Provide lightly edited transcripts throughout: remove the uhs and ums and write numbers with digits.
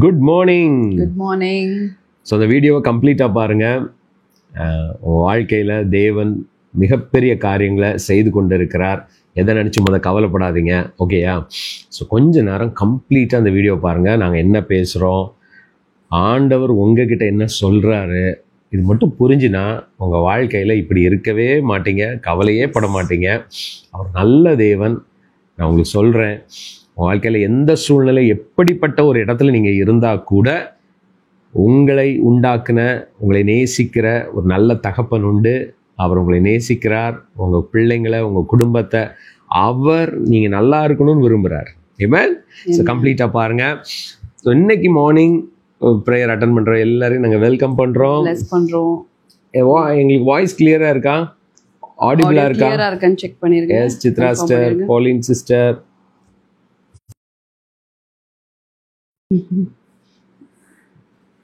Good morning. Good morning. So அந்த வீடியோவை கம்ப்ளீட்டாக பாருங்கள். உங்கள் வாழ்க்கையில் தேவன் மிகப்பெரிய காரியங்களை செய்து கொண்டு இருக்கிறார். எதை நினச்சி கவலைப்படாதீங்க, ஓகேயா? ஸோ கொஞ்ச நேரம் கம்ப்ளீட்டாக அந்த வீடியோ பாருங்கள். நாங்கள் என்ன பேசுகிறோம், ஆண்டவர் உங்ககிட்ட என்ன சொல்கிறாரு, இது மட்டும் புரிஞ்சுனா உங்கள் வாழ்க்கையில் இப்படி இருக்கவே மாட்டீங்க, கவலையே பட மாட்டீங்க. அவர் நல்ல தேவன். நான் உங்களுக்கு சொல்கிறேன், உங்கள் வாழ்க்கையில் எந்த சூழ்நிலை எப்படிப்பட்ட ஒரு இடத்துல நீங்கள் இருந்தால் கூட உங்களை உண்டாக்குன, உங்களை நேசிக்கிற ஒரு நல்ல தகப்பன் உண்டு. அவர் உங்களை நேசிக்கிறார். உங்கள் பிள்ளைங்களை, உங்கள் குடும்பத்தை அவர் நீங்கள் நல்லா இருக்கணும்னு விரும்புகிறார். ஆமென். ஸோ கம்ப்ளீட்டாக பாருங்கள். ஸோ இன்னைக்கு மார்னிங் ப்ரேயர் அட்டன் பண்ணுற எல்லாரையும் நாங்கள் வெல்கம் பண்ணுறோம். எங்களுக்கு வாய்ஸ் கிளியராக இருக்கா, ஆடிபிளாக இருக்கா? இருக்கான்னு செக் பண்ணிருக்கேன். Yes, Chitra sister, Pauline sister,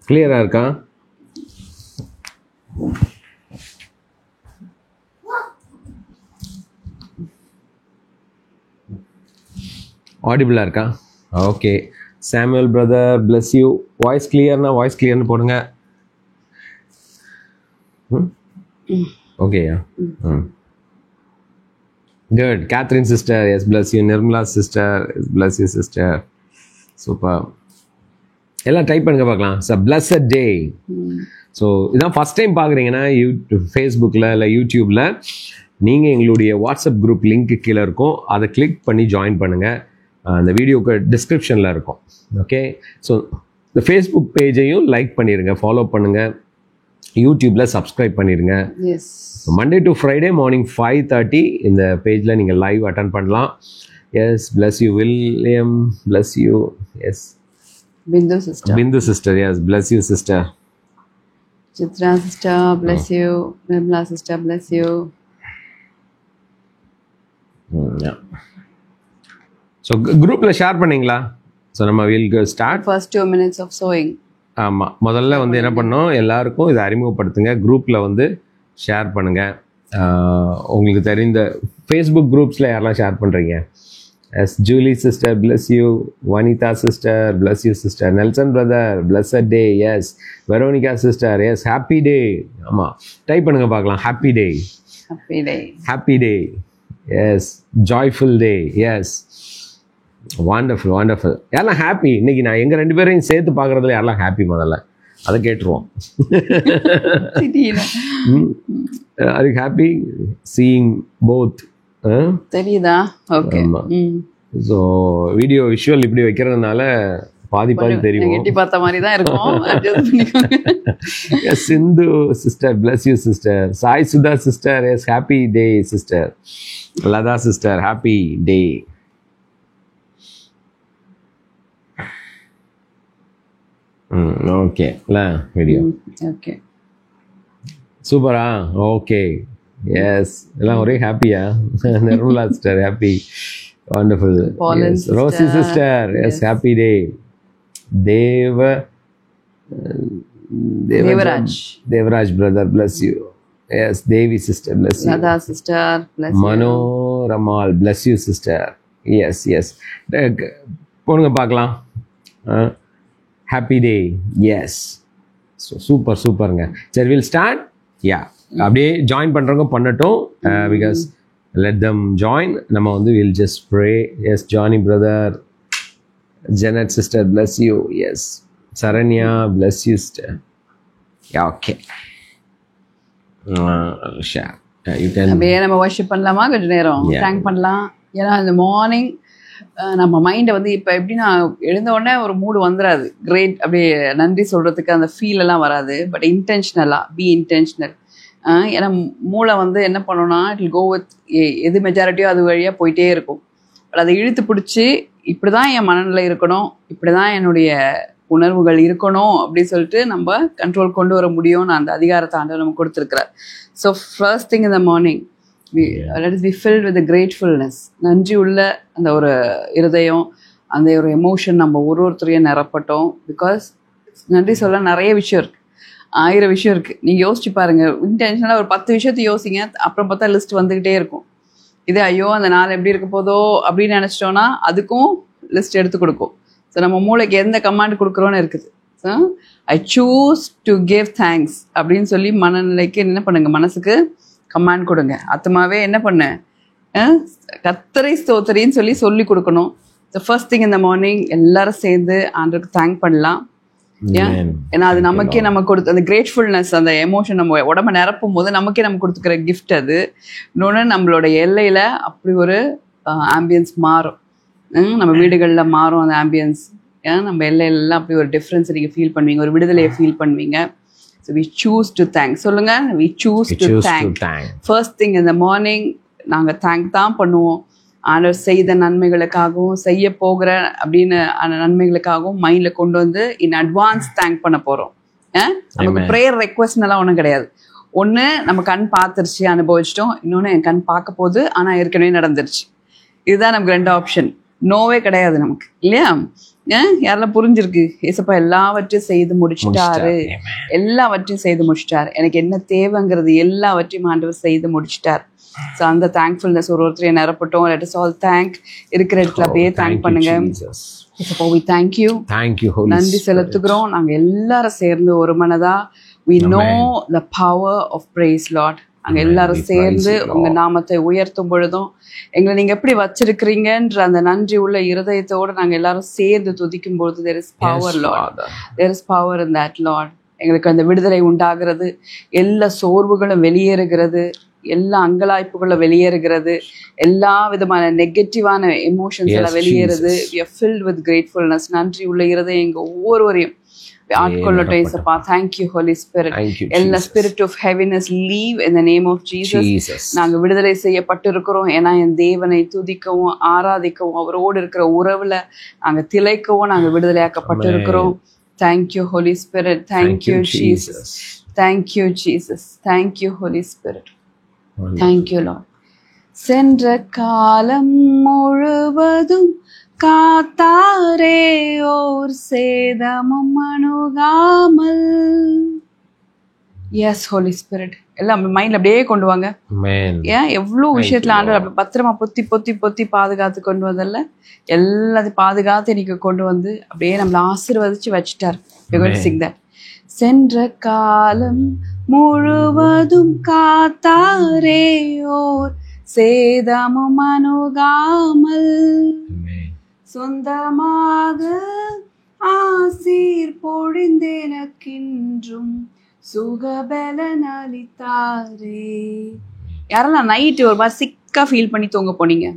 கிளியராக இருக்கா? ஆடிபிளாக இருக்கா? Okay. Samuel brother, bless you. Voice கிளியர்னா வாய்ஸ் கிளியர்னு போடுங்க. ஓகேயா? Good. Catherine sister, yes bless you. Nirmala sister, yes bless you sister. Super. எல்லாம் டைப் பண்ணுங்க பார்க்கலாம். Sir blessed day. ஸோ இதான் ஃபஸ்ட் டைம் பார்க்குறீங்கன்னா ஃபேஸ்புக்கில் இல்லை யூடியூப்பில் நீங்கள் எங்களுடைய வாட்ஸ்அப் குரூப் லிங்க்கு கீழே இருக்கும், அதை கிளிக் பண்ணி ஜாயின் பண்ணுங்கள். அந்த வீடியோக்கு டிஸ்கிரிப்ஷனில் இருக்கும். ஓகே. ஸோ இந்த ஃபேஸ்புக் பேஜையும் லைக் பண்ணிடுங்க, ஃபாலோ பண்ணுங்கள். யூடியூப்பில் சப்ஸ்கிரைப் பண்ணிடுங்க. மண்டே டு ஃப்ரைடே மார்னிங் 5:30 இந்த பேஜில் நீங்கள் லைவ் அட்டன் பண்ணலாம். Yes, bless you William, bless you. Yes, Bindu sister. Bindu sister, yes, bless you sister. Chitra sister, bless you. Nirmala sister, bless you. Yeah. So groupல share பண்ணீங்களா? So நம்ம will start first 2 minutes of sowing. ஆமா, முதல்ல என்ன பண்ணோம், எல்லாருக்கும் இதை அறிமுகப்படுத்துங்க. குரூப்ல ஷேர் பண்ணுங்க. உங்களுக்கு தெரிந்த ஃபேஸ்புக் குரூப்ஸ்ல யாரெல்லாம் ஷேர் பண்றீங்க? Yes, Julie sister, bless you. Vanita sister, bless you sister. Nelson brother, blessed day. Yes. Veronica sister, yes, happy day. ஆமா, டைப் பண்ணுங்க பார்க்கலாம். happy day, happy day, happy day. Yes, joyful day. Yes, wonderful, wonderful. யாரெல்லாம் happy? இன்னைக்கு நான் எங்க ரெண்டு பேரையும் சேர்த்து பார்க்கறதுல யாரெல்லாம் ஹாப்பி முதல்ல அதை கேட்டுருவோம். Are you happy seeing both? தெரியுதா? ஓகே. ஸோ வீடியோ விஷுவல் இப்படி வைக்கிறதுனால பாதி தெரியும், எட்டி பார்த்த மாதிரி தான் இருக்கும். Sindhu sister, bless you sister. Sai Sudha sister, yes, happy day sister. Latha sister, happy day. Okay, video okay, சூப்பரா? ஓகே, எஸ், எல்லாம் ஒரே ஹாப்பியா? Nirmala sister, happy, wonderful. Rosie sister, yes, happy day. Devaraj brother, bless you. Yes, Devi sister, bless you. Latha sister, bless you. மனோரமால், bless you sister. Yes, S, போடுங்க பார்க்கலாம். Happy day. S, super, சூப்பருங்க. சரி, will start. யா, அப்படியே join பண்ணுறவங்க பண்ணட்டும். Because let them join. நம்ம will just pray. Yes, Johnny brother, Janet sister, bless you. Yes, Saranya, bless you sister. Yeah, okay. Share you can. அப்படியே நம்ம வர்ஷிப் பண்ணலாமா? கொஞ்சம் நேரம் தேங்க் பண்ணலாம். ஏன்னா இந்த மார்னிங் நம்ம மைண்டை இப்போ எப்படின்னா எழுந்த உடனே ஒரு மூடு வந்துடாது. கிரேட் அப்படியே நன்றி சொல்கிறதுக்கு அந்த ஃபீல் எல்லாம் வராது. பட் இன்டென்ஷனலாக பி இன்டென்ஷனல். ஏன்னா மூளை என்ன பண்ணோன்னா இட் வில் கோ வித் எது மெஜாரிட்டியோ அது வழியாக போயிட்டே இருக்கும். பட் அதை இழுத்து பிடிச்சி இப்படி தான் என் மனநிலை இருக்கணும், இப்படி தான் என்னுடைய உணர்வுகள் இருக்கணும் அப்படின்னு சொல்லிட்டு நம்ம கண்ட்ரோல் கொண்டு வர முடியும்னு அந்த அதிகாரத்தை ஆண்டவர் நமக்கு கொடுத்துருக்கிறார். So first thing in the morning let us be filled with the gratefulness. நன்றி உள்ள அந்த ஒரு இருதயம், அந்த ஒரு எமோஷன் நம்ம ஒருத்தரையும் நிரப்பட்டோம். பிகாஸ் நன்றி சொல்ல நிறைய விஷயம் இருக்குது, 1000 விஷயம் இருக்குது. நீங்கள் யோசிச்சு பாருங்கள். இன்டென்ஷனலாக ஒரு 10 விஷயத்தை யோசிங்க, அப்புறம் பார்த்தா லிஸ்ட் வந்துக்கிட்டே இருக்கும். இதே ஐயோ அந்த நாள் எப்படி இருக்க போதோ அப்படின்னு நினச்சிட்டோன்னா அதுக்கும் லிஸ்ட் எடுத்து கொடுக்கும். ஸோ நம்ம மூளைக்கு எந்த கமாண்ட் கொடுக்குறோன்னு இருக்குது. So I choose to give thanks அப்படின்னு சொல்லி மனநிலைக்கு என்ன பண்ணுங்க, மனசுக்கு கமாண்ட் கொடுங்க. அத்தமாவே என்ன பண்ண, கர்த்தரை ஸ்தோத்திரின்னு சொல்லி கொடுக்கணும். த ஃபர்ஸ்ட் திங் இந்த மார்னிங் எல்லாரும் சேர்ந்து ஆண்டவருக்கு தேங்க் பண்ணலாம். ஏன்னா அது நமக்கே நம்ம கொடுத்து அந்த கிரேட்ஃபுல்னஸ், அந்த எமோஷன் நம்ம உடம்ப நிரப்பும் போது நமக்கே நம்ம கொடுத்துக்கிற கிஃப்ட் அது. இன்னொன்று நம்மளோட எல்லையில் அப்படி ஒரு ஆம்பியன்ஸ் மாறும், நம்ம வீடுகளில் மாறும் அந்த ஆம்பியன்ஸ். நம்ம எல்லையிலலாம் அப்படி ஒரு டிஃப்ரென்ஸ் நீங்கள் ஃபீல் பண்ணுவீங்க, ஒரு விடுதலையை ஃபீல் பண்ணுவீங்க. So we choose to thank. சொல்லுங்க, we choose to thank. First thing இந்த மார்னிங் நாங்கள் தேங்க் தான் பண்ணுவோம். ஆண்டவர் செய்த நன்மைகளுக்காகவும் செய்ய போகிற அப்படின்னு அந்த நன்மைகளுக்காகவும் மைண்டில் கொண்டு வந்து இன் அட்வான்ஸ் தேங்க் பண்ண போகிறோம். நமக்கு ப்ரேயர் ரெக்வஸ்ட்னெல்லாம் ஒன்றும் கிடையாது. ஒன்று நம்ம கண் பார்த்துருச்சு, அனுபவிச்சிட்டோம். இன்னொன்று என் கண் பார்க்க போகுது, ஆனால் ஏற்கனவே நடந்துருச்சு. இதுதான் நமக்கு 2 ஆப்ஷன். நோவே கிடையாது நமக்கு, இல்லையா? யாரெல்லாம் புரிஞ்சிருக்கு, ஏசப்பா எல்லாவற்றையும் செய்து முடிச்சிட்டாரு, எல்லாவற்றையும் செய்து முடிச்சிட்டாரு, எனக்கு என்ன தேவைங்கிறது எல்லாவற்றையும் ஆண்டவர் செய்து முடிச்சிட்டார். ஸோ அந்த தேங்க்ஃபுல்னஸ் ஒருத்தரையும் நிரப்பட்டோம். Let us all thank. இருக்கிற இடத்துல அப்படியே தேங்க் பண்ணுங்க. நன்றி செலுத்துகிறோம். நாங்கள் எல்லாரும் சேர்ந்து ஒரு மனதா we know the power of praise Lord. நாங்கள் எல்லாரும் சேர்ந்து உங்க நாமத்தை உயர்த்தும் பொழுதும் எங்களை நீங்க எப்படி வச்சிருக்கிறீங்கன்ற அந்த நன்றி உள்ள இருதயத்தோடு நாங்கள் எல்லாரும் சேர்ந்து துதிக்கும் பொழுது there is power Lord. There is power in that Lord. எங்களுக்கு அந்த விடுதலை உண்டாகிறது, எல்லா சோர்வுகளும் வெளியேறுகிறது, எல்லா அங்கலாய்ப்புகளும் வெளியேறுகிறது, எல்லா விதமான நெகட்டிவான எமோஷன்ஸ் எல்லாம் வெளியேறுது. we are filled with gratefulness. நன்றி உள்ள இருதயம் எங்க ஒவ்வொருவரையும் ஆட்கொள்ளட்டும் இயேசப்பா. Thank you Holy Spirit. எல்லா spirit of heaviness leave in the name of Jesus. நாங்க விடுதலை செய்யப்பட்டிருக்கிறோம். ஏன்னா என் தேவனை துதிக்கவும் ஆராதிக்கவும் அவரோடு இருக்கிற உறவுல நாங்க திளைக்கவும் நாங்க விடுதலையாக்கப்பட்டிருக்கிறோம். Thank you Holy Spirit. Thank you Jesus. Thank you Jesus. Thank you Holy Spirit. Thank you Lord. சென்ற காலம் முழுவதும் காத்தாரே, ஓர் சேதமும் அணுகாமல். எஸ் ஹோலி ஸ்பிரிட், எல்லாம் மைண்ட்ல அப்படியே கொண்டு வாங்க. ஏன் எவ்வளவு விஷயத்துல ஆண்டவர் அப்படி பத்திரமா பொத்தி பொத்தி பொத்தி பாதுகாத்து கொண்டு வந்தல, எல்லாத்தையும் பாதுகாத்து இன்னைக்கு கொண்டு வந்து அப்படியே நம்மளை ஆசீர்வதிச்சு வச்சுட்டார். சென்ற காலம் முழுவதும் காத்தாரே, ஓர் சேதமும் அணுகாமல், சொந்தமாக ஆசீர் பொழிந்தெனக்கின்றும் சுகபலன் அளித்தாரே. யாரெல்லாம் நைட்டு ஒரு மாதிரி சிக்காக ஃபீல் பண்ணி தூங்க போனீங்க,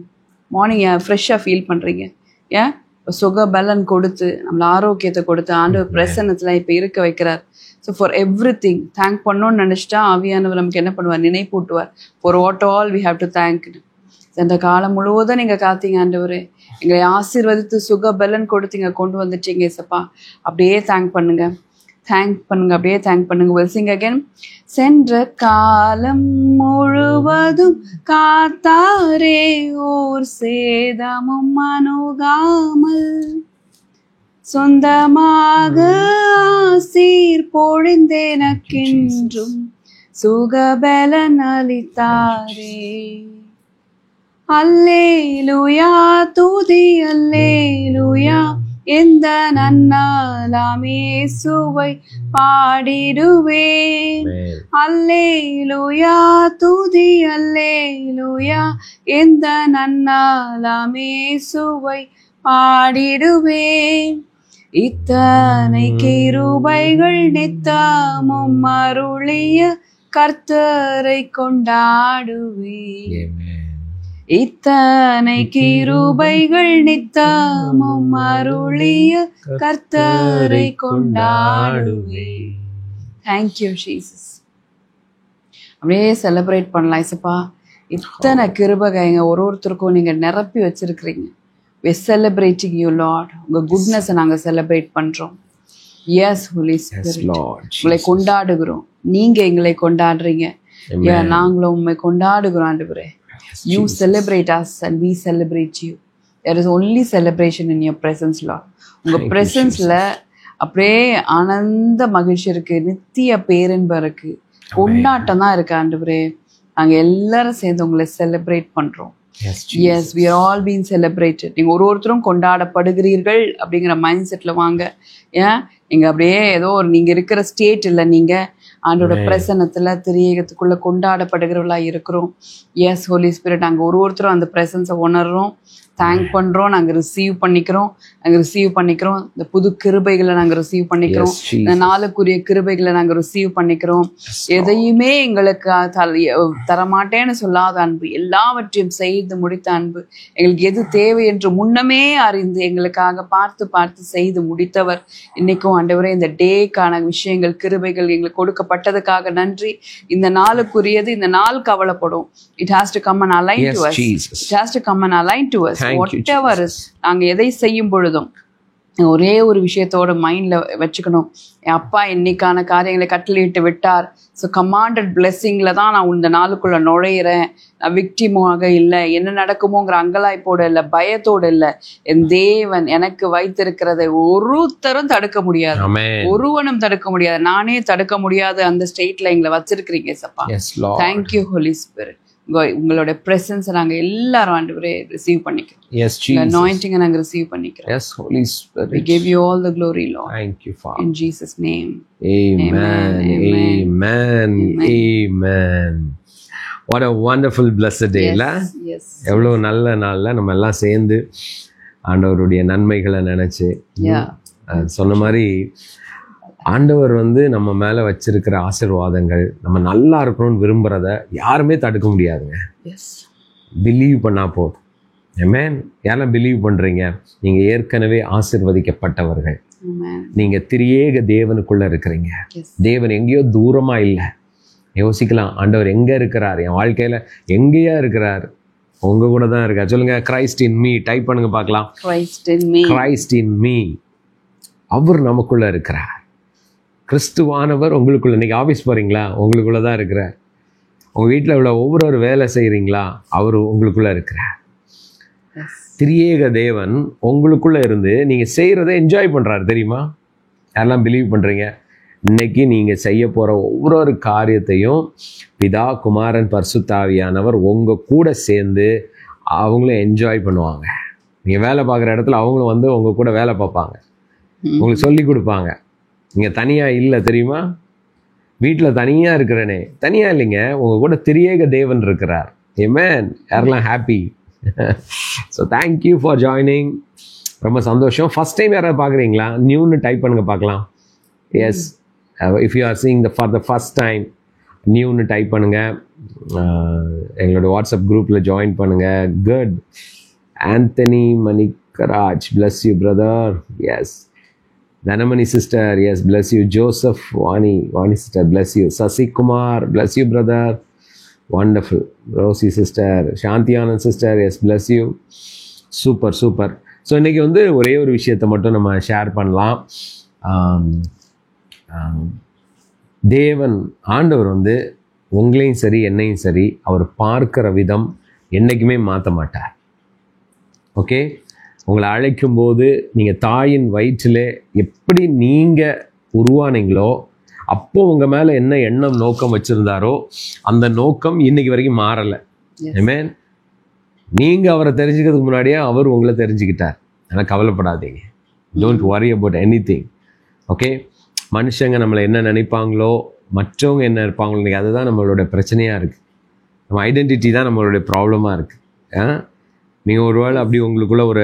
மார்னிங் ஃப்ரெஷ்ஷாக ஃபீல் பண்ணுறீங்க, ஏன் இப்போ சுகபலன் கொடுத்து நம்மளை ஆரோக்கியத்தை கொடுத்து ஆண்டவர் பிரசன்னத்தில் இப்போ இருக்க வைக்கிறார். So for everything thank பண்ணோன்னு நினச்சிட்டா ஆவியானவர் நமக்கு என்ன பண்ணுவார், நினைப்பூட்டுவார். For what all we have to thank. சென்ற காலம் முழுவதும் நீங்கள் காத்தீங்க ஆண்டவரே, எங்களை ஆசீர்வதித்து சுகபலன் கொடுத்தீங்க, கொண்டு வந்துட்டீங்க ஏசப்பா. அப்படியே தேங்க் பண்ணுங்க, தேங்க் பண்ணுங்க, அப்படியே தேங்க் பண்ணுங்க. we'll sing again. சென்ற காலம் முழுவதும் காத்தாரே, ஓர் சேதமும் அணுகாமல், சொந்தமாக ஆசீர் பொழிந்தெனக்கின்றும் சுகபலன் அளித்தாரே. அல்லேலூயா துதி அல்லேலூயா, எந்த நன்னாளாம் இயேசுவை பாடிடுவேன். அல்லேலூயா துதி அல்லேலூயா, எந்த நன்னாளாம் இயேசுவை பாடிடுவேன். இத்தனை கிருபைகள் நித்தமும் அருளிய கர்த்தரை கொண்டாடுவேன். இத்தனை கிருபைகள் நித்தமும் அருளிய கர்த்தரை கொண்டாடுவேன். Thank you Jesus. அப்படியே செலிப்ரேட் பண்ணலாம் இசப்பா. இத்தனை கிருபைங்க ஒருத்தருக்கும் நீங்க நிரப்பி வச்சிருக்கிறீங்க. we're celebrating you Lord. உங்க குட்னஸை நாங்க செலிப்ரேட் பண்றோம். எஸ் ஹோலி ஸ்பிரிட், உங்களை கொண்டாடுகிறோம். நீங்க எங்களை கொண்டாடுறீங்க, நாங்களும் உண்மை கொண்டாடுகிறோம் ஆண்டவரே. You celebrate us and we celebrate you. There is only celebration in your presence Lord. உங்க பிரசன்ஸ்ல அப்படியே ஆனந்த மகிழ்ச்சி இருக்கு, நித்திய பேரின்பம் இருக்கு, கொண்டாட்டம் தான் இருக்கு ஆண்டவரே. நாங்க எல்லாரும் சேர்ந்து உங்களை செலிப்ரேட் பண்றோம். Yes we are all being celebrated. நீங்க ஒருத்தரும் கொண்டாடப்படுகிறீர்கள் அப்படிங்கிற மைண்ட் செட்ல வாங்க. ஏன் நீங்க அப்படியே ஏதோ ஒரு நீங்க இருக்கிற ஸ்டேட் இல்லை, நீங்க ஆண்டோட பிரசன்னத்துல திரியேகத்துக்குள்ள கொண்டாடப்படுகிறவர்களா இருக்கிறோம். எஸ் ஹோலி ஸ்பிரிட், நாங்க ஒருத்தரும் அந்த பிரசன்ஸை உணர்றோம், தேங்க் பண்றோம், நாங்க ரிசீவ் பண்ணிக்கிறோம். இந்த புது கிருபைகளை நாங்க ரிசீவ் பண்ணிக்கிறோம். இந்த நாளுக்குரிய கிருபைகளை நாங்க ரிசீவ் பண்ணிக்கிறோம். எதையுமே எங்களுக்கு தரமாட்டேன்னு சொல்லாத அன்பு, எல்லாவற்றையும் செய்து முடித்த அன்பு, எங்களுக்கு எது தேவை என்று முன்னமே அறிந்து எங்களுக்காக பார்த்து செய்து முடித்தவர். இன்னைக்கும் ஆண்டவரே இந்த டேக்கான விஷயங்கள், கிருபைகள் எங்களுக்கு கொடுக்கப்பட்டதுக்காக நன்றி. இந்த நாளுக்குரியது இந்த நாள் கவலைப்படும். It has to come and align to us. It has to come and align to us. whatever is, நாங்க எதை செய்யும் பொழுதும் ஒரே ஒரு விஷயத்தோட மைண்ட்ல வச்சுக்கணும், என் அப்பா இன்னைக்கான காரியங்களை கட்டளையிட்டு விட்டார். ஸோ கமாண்டட் பிளெஸ்ஸிங்ல தான் நான் இந்த நாளுக்குள்ள நுழையிறேன். நான் விக்டிமாக இல்லை, என்ன நடக்குமோங்கிற அங்கலாய்ப்போட இல்லை, பயத்தோடு இல்லை. என் தேவன் எனக்கு வைத்திருக்கிறதை ஒருத்தரும் தடுக்க முடியாது, ஒருவனும் தடுக்க முடியாது, நானே தடுக்க முடியாது. அந்த ஸ்டேட்ல எங்களை வச்சிருக்கிறீங்க சப்பா. Thank you holy spirit. உங்களோட பிரசன்ஸ் நாங்க எல்லாரும் ஆண்டவரே ரிசீவ் பண்ணிக்கிறோம். Yes, Jesus. The anointing நாங்க ரிசீவ் பண்ணிக்கிறோம். Yes, Holy Spirit. We give you all the glory, Lord. Thank you, Father. In Jesus' name. Amen. Amen. Amen. What a wonderful blessed day, la? Yes. எவ்வளவு நல்ல நாள்ல நம்ம எல்லாம் சேர்ந்து ஆண்டவருடைய நன்மைகளை நினைச்சு, சொன்ன மாதிரி ஆண்டவர் நம்ம மேல வச்சிருக்கிற ஆசீர்வாதங்கள், நம்ம நல்லா இருக்கணும்னு விரும்புறத யாருமே தடுக்க முடியாதுங்க. பிலீவ் பண்ணா போதும். ஆமென். யாரெல்லாம் பிலீவ் பண்றீங்க? நீங்க ஏற்கனவே ஆசீர்வதிக்கப்பட்டவர்கள். நீங்க திரியேக தேவனுக்குள்ள இருக்கிறீங்க. தேவன் எங்கேயோ தூரமா இல்லை. யோசிக்கலாம், ஆண்டவர் எங்க இருக்கிறார்? என் வாழ்க்கையில எங்கேயா இருக்கிறார்? உங்க கூட தான் இருக்கார். சொல்லுங்க, கிரைஸ்ட் இன் மீ. டைப் பண்ணுங்க பார்க்கலாம். Christ in me. அவர் நமக்குள்ள இருக்கிறார். கிறிஸ்துவானவர் உங்களுக்குள்ள. இன்னைக்கு ஆஃபீஸ் போறீங்களா? உங்களுக்குள்ள தான் இருக்கிறார். உங்க வீட்டில் உள்ள ஒவ்வொரு வேலை செய்கிறீங்களா? அவர் உங்களுக்குள்ள இருக்கிறார். திரியேக தேவன் உங்களுக்குள்ள இருந்து நீங்க செய்யறதை என்ஜாய் பண்றாரு. தெரியுமா? யாரெல்லாம் பிலீவ் பண்றீங்க? இன்னைக்கு நீங்க செய்ய போற ஒவ்வொரு காரியத்தையும் பிதா, குமாரன், பரிசுத்தாவியானவர் உங்க கூட சேர்ந்து அவங்களும் என்ஜாய் பண்ணுவாங்க. நீங்க வேலை பார்க்குற இடத்துல அவங்களும் உங்க கூட வேலை பார்ப்பாங்க, உங்களுக்கு சொல்லி கொடுப்பாங்க. நீங்க தனியா இல்லை, தெரியுமா? வீட்டில் தனியா இருக்கிறனே, தனியா இல்லைங்க, உங்க கூட திரியேக தேவன் இருக்கிறார். ஆமென். யாரெல்லாம் happy? So thank you for joining. ரொம்ப சந்தோஷம். ஃபர்ஸ்ட் டைம் யாராவது பார்க்குறீங்களா? நியூன்னு டைப் பண்ணுங்க பார்க்கலாம். Yes, if you are seeing for the first time, நியூன்னு டைப் பண்ணுங்க. எங்களோட வாட்ஸ்அப் குரூப்பில் ஜாயின் பண்ணுங்க. Good. Anthony Manickaraj, bless you brother. Yes. Dhanamani sister, yes, bless you. Joseph, Vani sister, bless you. Sasi Kumar, bless you brother. Wonderful. Rosie sister, Shanti Anand sister, yes, bless you. Super. So இன்றைக்கி ஒரே ஒரு விஷயத்தை மட்டும் நம்ம share பண்ணலாம். தேவன் ஆண்டவர் உங்களையும் சரி என்னையும் சரி அவர் பார்க்கிற விதம் என்றைக்குமே மாற்ற மாட்டார். ஓகே, உங்களை அழைக்கும்போது நீங்கள் தாயின் வயிற்றிலே எப்படி நீங்கள் உருவானீங்களோ அப்போ உங்கள் மேலே என்ன எண்ணம் நோக்கம் வச்சுருந்தாரோ அந்த நோக்கம் இன்னைக்கு வரைக்கும் மாறலை. ஆமென். நீங்கள் அவரை தெரிஞ்சுக்கிறதுக்கு முன்னாடியே அவர் உங்களை தெரிஞ்சுக்கிட்டார். ஆனால் கவலைப்படாதீங்க. Don't worry about any thing. Okay, மனுஷங்க நம்மளை என்ன நினைப்பாங்களோ, மற்றவங்க என்ன இருப்பாங்களோ, இன்றைக்கி அதுதான் நம்மளோட பிரச்சனையாக இருக்குது. நம்ம ஐடென்டிட்டி தான் நம்மளுடைய ப்ராப்ளமாக இருக்குது. நீங்கள் ஒரு வேளை அப்படி உங்களுக்குள்ள ஒரு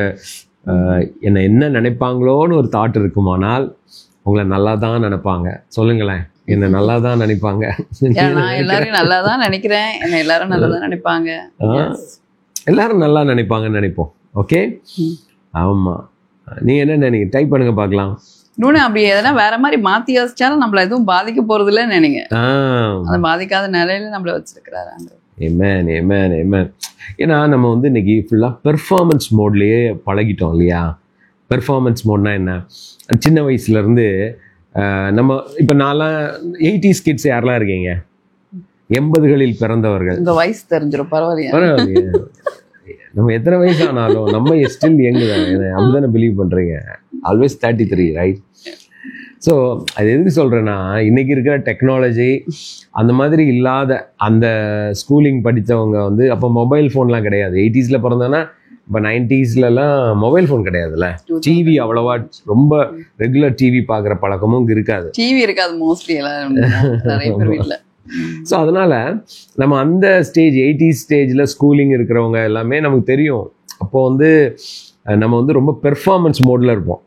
என்ன நினைப்பாங்களோன்னு ஒரு தாட் இருக்குமானால் உங்களை நல்லா தான் நினைப்பாங்க. சொல்லுங்களேன், என்ன நல்லா தான் நினைப்பாங்க. எல்லாரும் நல்லா தான் நினைக்கிறேன், என்ன எல்லாரும் நல்லா தான் நினைப்பாங்க. எல்லாரும் நல்லா நினைப்பாங்கன்னு நினைப்போம். ஓகே, ஆமாம். நீங்கள் என்ன நினைக்க? டைப் பண்ணுங்க பார்க்கலாம். இன்னொன்று அப்படி எதனா வேற மாதிரி மாற்றி யோசிச்சாலும் நம்மள எதுவும் பாதிக்க போறது இல்லைன்னு நினைங்க. அந்த பாதிக்காத நிலையில நம்மள வச்சிருக்கிறாரு. ஆமென், ஆமென், ஆமென். ஏன்னா நம்ம இன்னைக்கு ஃபுல்லாக பெர்ஃபார்மன்ஸ் மோட்லேயே பழகிட்டோம் இல்லையா? பெர்ஃபார்மன்ஸ் மோட்னா என்ன? சின்ன வயசுலேருந்து நம்ம இப்போ நான்லாம் 80s கிட்ஸ் யாரெல்லாம் இருக்கீங்க? 80களில் பிறந்தவர்கள். இந்த வயசு தெரிஞ்சிடும். பரவாயில்லையே, நம்ம எத்தனை வயசு ஆனாலும் நம்ம ஸ்டில் யங் தான். அப்படிதானே பிலீவ் பண்ணுறீங்க? Always 33, right? ஸோ அது எதுக்கு சொல்கிறேன்னா, இன்றைக்கி இருக்கிற டெக்னாலஜி அந்த மாதிரி இல்லாத அந்த ஸ்கூலிங் படித்தவங்க வந்து அப்போ மொபைல் ஃபோன்லாம் கிடையாது. 80s பிறந்தோன்னா இப்போ 90sலாம் மொபைல் ஃபோன் கிடையாதுல்ல. டிவி அவ்வளோவா ரொம்ப ரெகுலர் டிவி பார்க்குற பழக்கமும் இருக்காது. டிவி இருக்காது மோஸ்ட்லி எல்லாம் நிறைய பேர் வீட்டில். ஸோ அதனால் நம்ம அந்த ஸ்டேஜ் 80s ஸ்டேஜில் ஸ்கூலிங் இருக்கிறவங்க எல்லாமே நமக்கு தெரியும். அப்போது வந்து நம்ம வந்து ரொம்ப பெர்ஃபார்மன்ஸ் மோடில் இருப்போம்.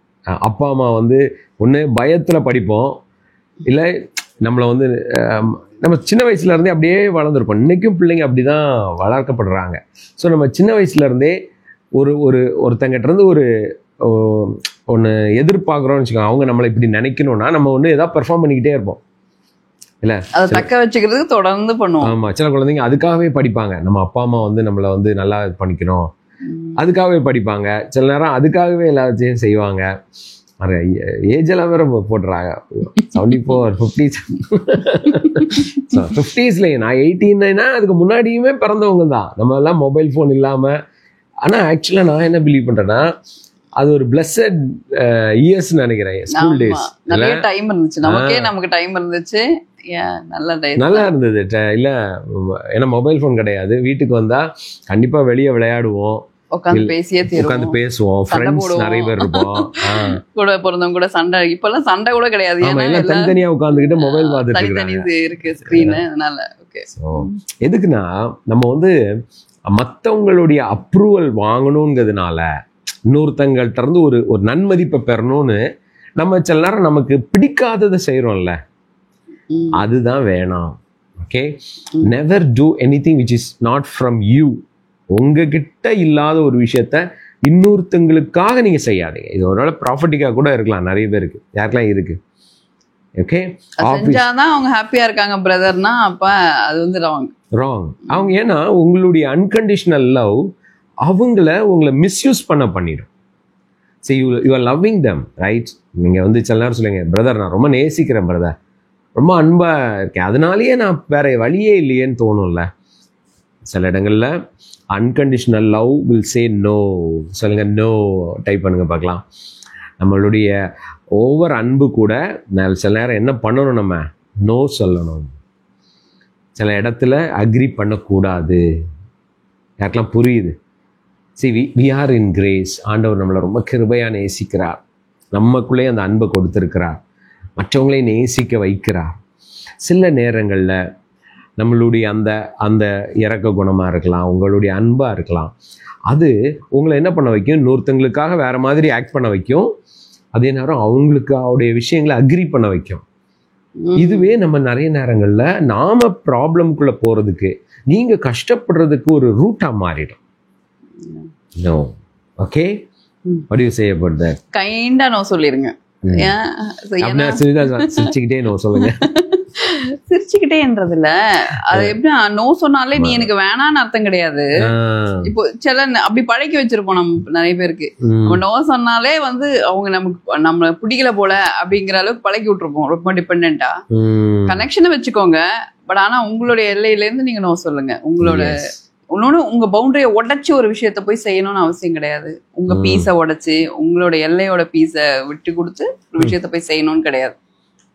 அப்பா அம்மா வந்து ஒன்று பயத்தில் படிப்போம், இல்லை நம்மளை வந்து நம்ம சின்ன வயசுலேருந்தே அப்படியே வளர்ந்துருப்போம். இன்றைக்கும் பிள்ளைங்க அப்படி தான் வளர்க்கப்படுறாங்க. ஸோ நம்ம சின்ன வயசுலேருந்தே ஒருத்தங்கிட்டேருந்து ஒன்று எதிர்பார்க்குறோம்னு வச்சுக்கோங்க. அவங்க நம்மளை இப்படி நினைக்கணும்னா நம்ம ஒன்று எதாவது பெர்ஃபார்ம் பண்ணிக்கிட்டே இருப்போம் இல்லை, அதை தக்க வச்சுக்கிறதுக்கு தொடர்ந்து பண்ணுவோம். ஆமாம், சில குழந்தைங்க அதுக்காகவே படிப்பாங்க. நம்ம அப்பா அம்மா வந்து நம்மளை வந்து நல்லா இது பண்ணிக்கணும் அதுக்காகவே படிப்பாங்க. சில நேரம் அதுக்காகவே எல்லாத்தையும் செய்வாங்க. ஏஜெல்லாம் வேற போட்டுறாங்க 74 50s 50ஸ்லேயே. நான் 18 அதுக்கு முன்னாடியுமே பிறந்தவங்க தான் நம்ம எல்லாம் மொபைல் ஃபோன் இல்லாமல். ஆனால் ஆக்சுவலாக நான் என்ன பிலீவ் பண்ணுறேன்னா, அது ஒரு பிளஸட் இயர்ஸ்ன்னு நினைக்கிறேன். ஸ்கூல் டேஸ் நிறைய டைம் இருந்துச்சு, நமக்கு டைம் இருந்துச்சு, நல்லா இருந்தது. இல்லை ஏன்னா மொபைல் ஃபோன் கிடையாது. வீட்டுக்கு வந்தால் கண்டிப்பாக வெளியே விளையாடுவோம், உட்காந்து பேசுவோம், ஃப்ரெண்ட்ஸ் நிறைய பேர் இருப்போம், கூட பிறந்தவங்க கூட சண்டை. இப்பெல்லாம் சண்டை கூட கிடையாது, எல்லாம் தனித்தனியா உட்காந்துக்கிட்டு மொபைல் பார்த்துட்டு இருக்கு ஸ்கிரீன். அதனால எதுக்குன்னா நம்ம வந்து மற்றவங்களுடைய அப்ரூவல் வாங்கணுங்கிறதுனால, இன்னொருத்தங்கள்ட்ட இருந்து ஒரு நன்மதிப்பை பெறணும்னு நம்ம சில நேரம் நமக்கு பிடிக்காததை செய்யறோம்ல, அதுதான் வேணாம். Okay, never two anything which is not from you. உங்ககிட்ட இல்லாத ஒரு விஷயத்த இன்னொருத்தங்களுக்காக நீங்க செய்யாதீங்க. இது ஒருவேளை ப்ராஃபிட்டிக்காக கூட இருக்கலாம், நிறைய பேருக்கு, யாருக்கெல்லாம் இருக்கு. ஓகே, செஞ்சாதான் அவங்க ஹாப்பியா இருக்காங்க பிரதர்னா, அப்ப அது வந்து ராங். அவங்க ஏன்னா உங்களுடைய அன்கண்டிஷனல் லவ் உங்களை மிஸ்யூஸ் பண்ணிடும். சரி, you are loving them, right? நீங்க வந்து சில நேரம் சொல்லுங்க, பிரதர் நான் ரொம்ப நேசிக்கிறேன், பிரதர் ரொம்ப அன்பா இருக்கேன், அதனாலேயே நான் வேற வழியே இல்லையேன்னு தோணும்ல. சில இடங்கள்ல unconditional love will say no. சொல்லுங்க, நோ டைப் பண்ணுங்க பார்க்கலாம். நம்மளுடைய ஓவர் அன்பு கூட சில நேரம் என்ன பண்ணணும், நம்ம நோ சொல்லணும். சில இடத்துல அக்ரி பண்ணக்கூடாது. யாருக்கெல்லாம் புரியுது? We are in grace. ஆண்டவர் நம்மளை ரொம்ப கிருபையாக நேசிக்கிறார், நமக்குள்ளே அந்த அன்பை கொடுத்துருக்கிறார், மற்றவங்களையும் நேசிக்க வைக்கிறார். சில நேரங்களில் நம்மளுடைய அந்த இறக்க குணமாக இருக்கலாம், உங்களுடைய அன்பாக இருக்கலாம், அது உங்களை என்ன பண்ண வைக்கும், இன்னொருத்தங்களுக்காக வேறு மாதிரி ஆக்ட் பண்ண வைக்கும். அதே நேரம் அவங்களுக்கு அவருடைய விஷயங்களை அக்ரி பண்ண வைக்கும். இதுவே நம்ம நிறைய நேரங்களில் நாம ப்ராப்ளம்குள்ளே போகிறதுக்கு, நீங்கள் கஷ்டப்படுறதுக்கு ஒரு ரூட்டாக மாறிடும். No. Okay, what do you say about that? Kinda no சொல்லிருங்க. சிரிச்சுக்கிட்டே நோ சொல்லுங்க. சிரிச்சுக்கிட்டேன்றதுல அது எப்படி நோ சொன்னாலே நீ எனக்கு வேணான்னு அர்த்தம் கிடையாது. இப்போ சில அப்படி பழக்கி வச்சிருப்போம் நம்ம நிறைய பேருக்கு. நம்ம நோ சொன்னாலே வந்து அவங்க நம்ம பிடிக்கல போல அப்படிங்கிற அளவுக்கு பழக்கி விட்டுருப்போம், ரொம்ப டிபெண்டா. கனெக்ஷனை வச்சுக்கோங்க, பட் ஆனா உங்களுடைய எல்லையில இருந்து நீங்க நோ சொல்லுங்க. உங்களோட இன்னொன்னு, உங்க பவுண்டரியை உடைச்சு ஒரு விஷயத்த போய் செய்யணும்னு அவசியம் கிடையாது. உங்க பீஸை உடைச்சு உங்களோட எல்லையோட பீஸை விட்டு கொடுத்து ஒரு விஷயத்த போய் செய்யணும்னு கிடையாது.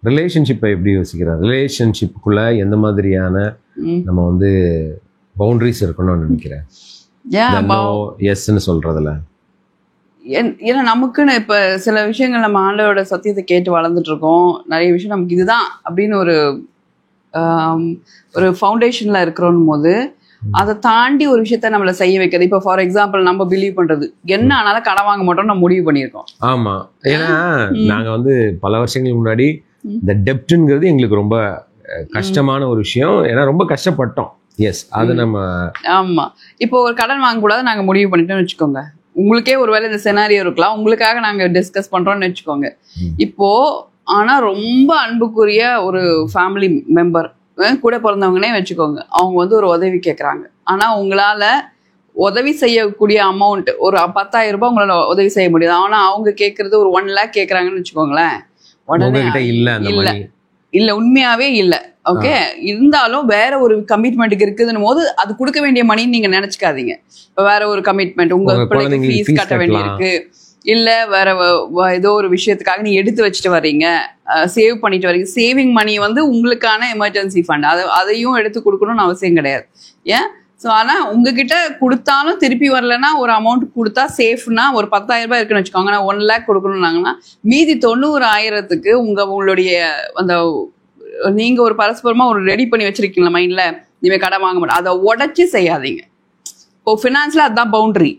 ரிலேஷன்ஷிப்பை எப்படி யோசிக்கிறார்? ரிலேஷன்ஷிப்புக்குள்ள எந்த மாதிரியான நம்ம வந்து பவுண்டரிஸ் இருக்கணும்னு நினைக்கிறேன் எஸ்ன்னு சொல்றதுல? ஏன்னா நமக்குன்னு இப்ப சில விஷயங்கள் நம்ம ஆண்டோட சத்தியத்தை கேட்டு வளர்ந்துட்டு இருக்கோம். நிறைய விஷயம் நமக்கு இதுதான் அப்படின்னு ஒரு ஃபவுண்டேஷன்ல இருக்கிறோம் போது அதை தாண்டி ஒரு விஷயத்த நம்மள செய்ய வைக்கிறது. இப்போ ஃபார் எக்ஸாம்பிள் நம்ம பிலீவ் பண்றது என்ன ஆனாலும் கடன் வாங்க மாட்டோம் நம்ம முடிவு பண்ணியிருக்கோம். ஆமா, ஏன்னா நாங்க வந்து பல வருஷங்களுக்கு முன்னாடி இந்த டெப்ட்ங்கிறது எங்களுக்கு ரொம்ப கஷ்டமான ஒரு விஷயம், ஏன்னா ரொம்ப கஷ்டப்பட்டோம். எஸ், அது நம்ம ஆமா. இப்போ ஒரு கடன் வாங்க கூடாது நாங்க முடிவு பண்ணிட்டோம்னு வச்சுக்கோங்க. உங்களுக்கே ஒருவேளை இந்த செனாரியோ இருக்கலாம், உங்களுக்காக நாங்க டிஸ்கஸ் பண்றோம்னு வச்சுக்கோங்க. இப்போ ஆனா ரொம்ப அன்புக்குரிய ஒரு ஃபேமிலி மெம்பர் கூட பிறந்தவங்கன்னே வச்சுக்கோங்க, அவங்க வந்து ஒரு உதவி கேட்குறாங்க. ஆனால் உங்களால் உதவி செய்யக்கூடிய அமௌண்ட் ஒரு 10,000 ரூபாய் உங்களால் உதவி செய்ய முடியாது. ஆனால் அவங்க கேட்குறது ஒரு 1 lakh கேட்குறாங்கன்னு வச்சுக்கோங்களேன். உடனே இல்லை, உண்மையாகவே இல்லை. ஓகே, இருந்தாலும் வேற ஒரு கமிட்மெண்ட்டுக்கு இருக்குதுன்னு போது அது கொடுக்க வேண்டிய மணின்னு நீங்கள் நினச்சிக்காதீங்க. இப்போ வேற ஒரு கமிட்மெண்ட், உங்கள் பிள்ளைக்கு ஃபீஸ் கட்ட வேண்டியிருக்கு, இல்ல வேற ஏதோ ஒரு விஷயத்துக்காக நீ எடுத்து வச்சுட்டு வர்றீங்க, சேவ் பண்ணிட்டு வர்றீங்க. சேவிங் மணி வந்து உங்களுக்கான எமர்ஜென்சி ஃபண்ட், அதையும் எடுத்து கொடுக்கணும்னு அவசியம் கிடையாது. ஏன்? ஸோ ஆனால் உங்ககிட்ட கொடுத்தாலும் திருப்பி வரலன்னா ஒரு அமௌண்ட் கொடுத்தா சேஃப்னா ஒரு 10,000 ரூபாய் இருக்குன்னு வச்சுக்கோங்க. நான் 1 lakh கொடுக்கணும்னாங்கன்னா மீதி 90,000க்கு உங்களுடைய அந்த நீங்க ஒரு பரஸ்பரமா ஒரு ரெடி பண்ணி வச்சிருக்கீங்களா மைண்ட்ல, நீங்க கடன் வாங்க மாட்டோம், அதை உடச்சி செய்யாதீங்க. இப்போ ஃபினான்ஸ்ல அதுதான் பவுண்டரி.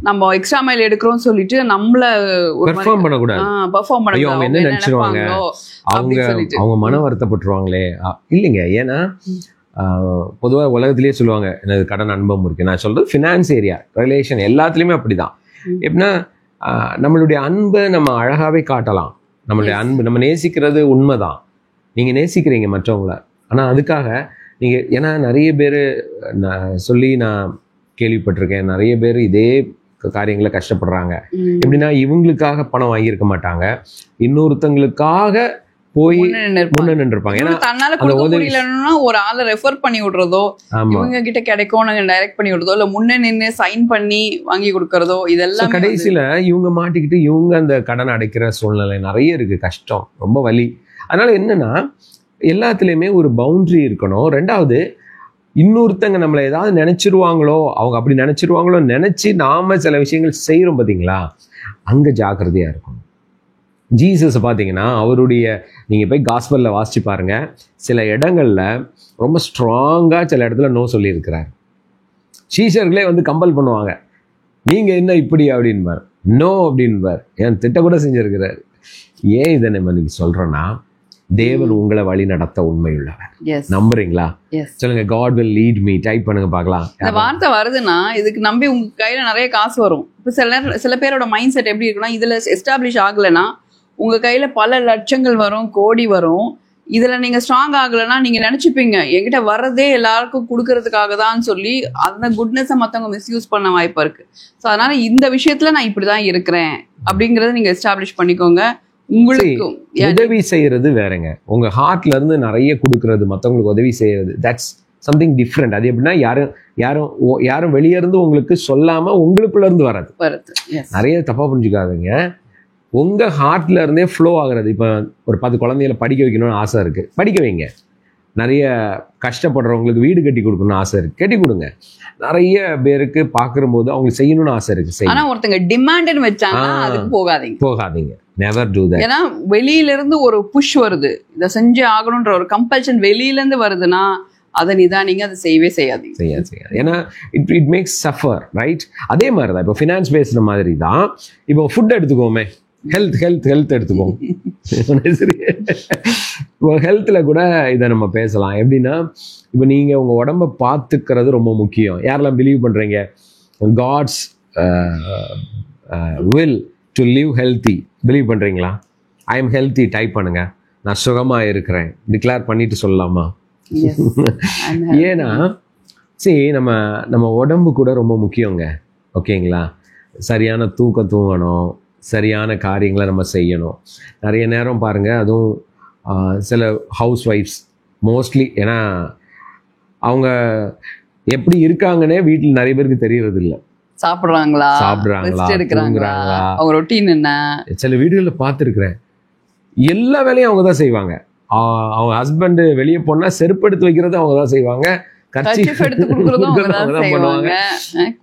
நம்ம எக்ஸ்ட்ரா மைல் எடுக்கிறோம் சொல்லிட்டு நம்மள பெர்ஃபார்ம் பண்ணக்கூடாது. பெர்ஃபார்ம் ஐயோ அவங்க என்ன நினைச்சிருவாங்க, அவங்க மன வருத்தப்பட்டுருவாங்களே. இல்லைங்க, ஏன்னா பொதுவாக உலகத்திலேயே சொல்லுவாங்க எனக்கு கடன் அனுபவம் இருக்கு. நான் சொல்றது ஃபினான்ஸ் ஏரியா, ரிலேஷன் எல்லாத்துலேயுமே அப்படிதான். எப்படின்னா நம்மளுடைய அன்பை நம்ம அழகாவே காட்டலாம். நம்மளுடைய அன்பு நம்ம நேசிக்கிறது உண்மைதான், நீங்கள் நேசிக்கிறீங்க மற்றவங்கள. ஆனால் அதுக்காக நீங்கள், ஏன்னா நிறைய பேர் நான் கேள்விப்பட்டிருக்கேன், நிறைய பேர் இதே காரியங்களை கஷ்டப்படுறாங்க. எப்படின்னா இவங்களுக்காக பணம் வாங்கியிருக்க மாட்டாங்க, இன்னொருத்தங்களுக்காக போய் முன்ன நின்றுப்பாங்க. ஏன்னா தன்னால கொடுக்க முடியலன்னா ஒரு ஆளை ரெஃபர் பண்ணி விடுறதோ, இவங்க கிட்ட கிடைக்கும் டைரக்ட் பண்ணி விடுறதோ, இல்ல முன்ன நின்று சைன் பண்ணி வாங்கி கொடுக்கறதோ, இதெல்லாம் கடைசியில இவங்க மாட்டிக்கிட்டு இவங்க அந்த கடன் அடைக்கிற சூழ்நிலை நிறைய இருக்கு. கஷ்டம், ரொம்ப வலி. அதனால என்னன்னா எல்லாத்துலேயுமே ஒரு பவுண்டரி இருக்கணும். ரெண்டாவது, இன்னொருத்தங்க நம்மளை ஏதாவது நினைச்சிருவாங்களோ, அவங்க அப்படி நினைச்சிருவாங்களோ நினைச்சு நாம சில விஷயங்கள் செய்யறோம் பார்த்தீங்களா, அங்க ஜாக்கிரதையா இருக்கணும். ஜீசஸ் பார்த்தீங்கன்னா அவருடைய, நீங்கள் போய் காஸ்பலில் வாசிச்சு பாருங்க, சில இடங்கள்ல ரொம்ப ஸ்ட்ராங்காக சில இடத்துல நோ சொல்லியிருக்கிறார். சீஷர்களே வந்து கம்பல் பண்ணுவாங்க, நீங்கள் என்ன இப்படி அப்படின்பார், நோ அப்படின்பார், ஏன் திட்ட கூட செஞ்சிருக்கிறார். ஏன் இதை நம்ம இன்னைக்கு சொல்கிறேன்னா, தேவன் உங்களை வழி நடத்த உண்மையுள்ளவர். நம்புறீங்களா? சொல்லுங்க, God will lead me. Type பண்ணுங்க பார்க்கலாம். இந்த வார்த்தை வருதுன்னா இதுக்கு நம்பி உங்க கையில நிறைய காசு வரும். இப்போ சில பேரோட மைண்ட் செட் எப்படி இருக்குன்னா, இதுல எஸ்டாப்ளிஷ் ஆகலைன்னா உங்க கையில பல லட்சங்கள் வரும், கோடி வரும். இதுல நீங்க ஸ்ட்ராங் ஆகலைன்னா நீங்க நினைச்சுப்பீங்க என்கிட்ட வர்றதே எல்லாருக்கும் கொடுக்கறதுக்காக தான் சொல்லி அந்த குட்னஸை மற்றவங்க மிஸ்யூஸ் பண்ண வாய்ப்பா இருக்கு. ஸோ அதனால இந்த விஷயத்துல நான் இப்படிதான் இருக்கிறேன் அப்படிங்கறத நீங்க எஸ்டாப்ளிஷ் பண்ணிக்கோங்க. உங்களுக்கு உதவி செய்யறது வேறங்க, உங்க ஹார்ட்ல இருந்து நிறைய கொடுக்கறது, மற்றவங்களுக்கு உதவி செய்யறது, தட்ஸ் சம்திங் டிஃப்ரெண்ட். அது எப்படின்னா யாரும் வெளியே இருந்து உங்களுக்கு சொல்லாம உங்களுக்குள்ள இருந்து வர்றது. நிறைய தப்பா புரிஞ்சுக்காதீங்க, உங்க ஹார்ட்ல இருந்தே ஃப்ளோ ஆகுறது. இப்போ ஒரு 10 குழந்தைகளை படிக்க வைக்கணும்னு ஆசை இருக்கு, படிக்க வைங்க. நிறைய கஷ்டப்படுறவங்களுக்கு வீடு கட்டி கொடுக்கணும்னு ஆசை இருக்கு, கட்டி கொடுங்க. நிறைய பேருக்கு பார்க்குற போது அவங்களுக்கு செய்யணும்னு ஆசை இருக்கு. ஆனா ஒருத்தங்க டிமாண்ட்னு வச்சாங்கன்னா அதுக்கு போகாதீங்க. Never to that. ஏன்னா வெளியில இருந்து ஒரு புஷ் வருது, இதை செஞ்சு ஆகணும்ன்ற ஒரு கம்பல்ஷன் வெளியில இருந்து வருதுன்னா அதை நீங்க அதை செய்யவே செய்யாது. ஏன்னா இட் மேக்ஸ் சஃபர், ரைட்? அதே மாதிரி தான் இப்போ ஃபினான்ஸ் பேசுற மாதிரி தான். இப்போ ஃபுட் எடுத்துக்கோமே, ஹெல்த் எடுத்துக்கோங்க. இப்போ ஹெல்த்தில் கூட இதை நம்ம பேசலாம். எப்படின்னா இப்போ நீங்கள் உங்கள் உடம்பை பார்த்துக்கிறது ரொம்ப முக்கியம். யாரெல்லாம் பிலீவ் பண்ணுறீங்க God's will to live healthy believe பண்ணுறீங்களா? ஐ எம் ஹெல்த்தி டைப் பண்ணுங்க, நான் சுகமாக இருக்கிறேன் டிக்ளேர் பண்ணிட்டு சொல்லலாமா? ஏன்னா சரி, நம்ம உடம்பு கூட ரொம்ப முக்கியங்க, ஓகேங்களா? சரியான தூக்கம் தூங்கணும், சரியான காரியங்களை நம்ம செய்யணும். நிறைய நேரம் பாருங்கள், அதுவும் சில ஹவுஸ் ஒய்ஃப்ஸ் மோஸ்ட்லி, ஏன்னா அவங்க எப்படி இருக்காங்கன்னே வீட்டில் நிறைய பேருக்கு தெரியறது இல்லை. சாப்பிட்றாங்களா, எடுக்கிறாங்களா, அவங்க ரொட்டீன் என்ன. சில வீடுகளில் பார்த்துருக்குறேன், எல்லா வேலையும் அவங்க தான் செய்வாங்க. அவங்க ஹஸ்பண்ட் வெளியே போனா செருப்பு எடுத்து வைக்கிறது அவங்க தான் செய்வாங்க, எடுத்து கொடுக்கறதும்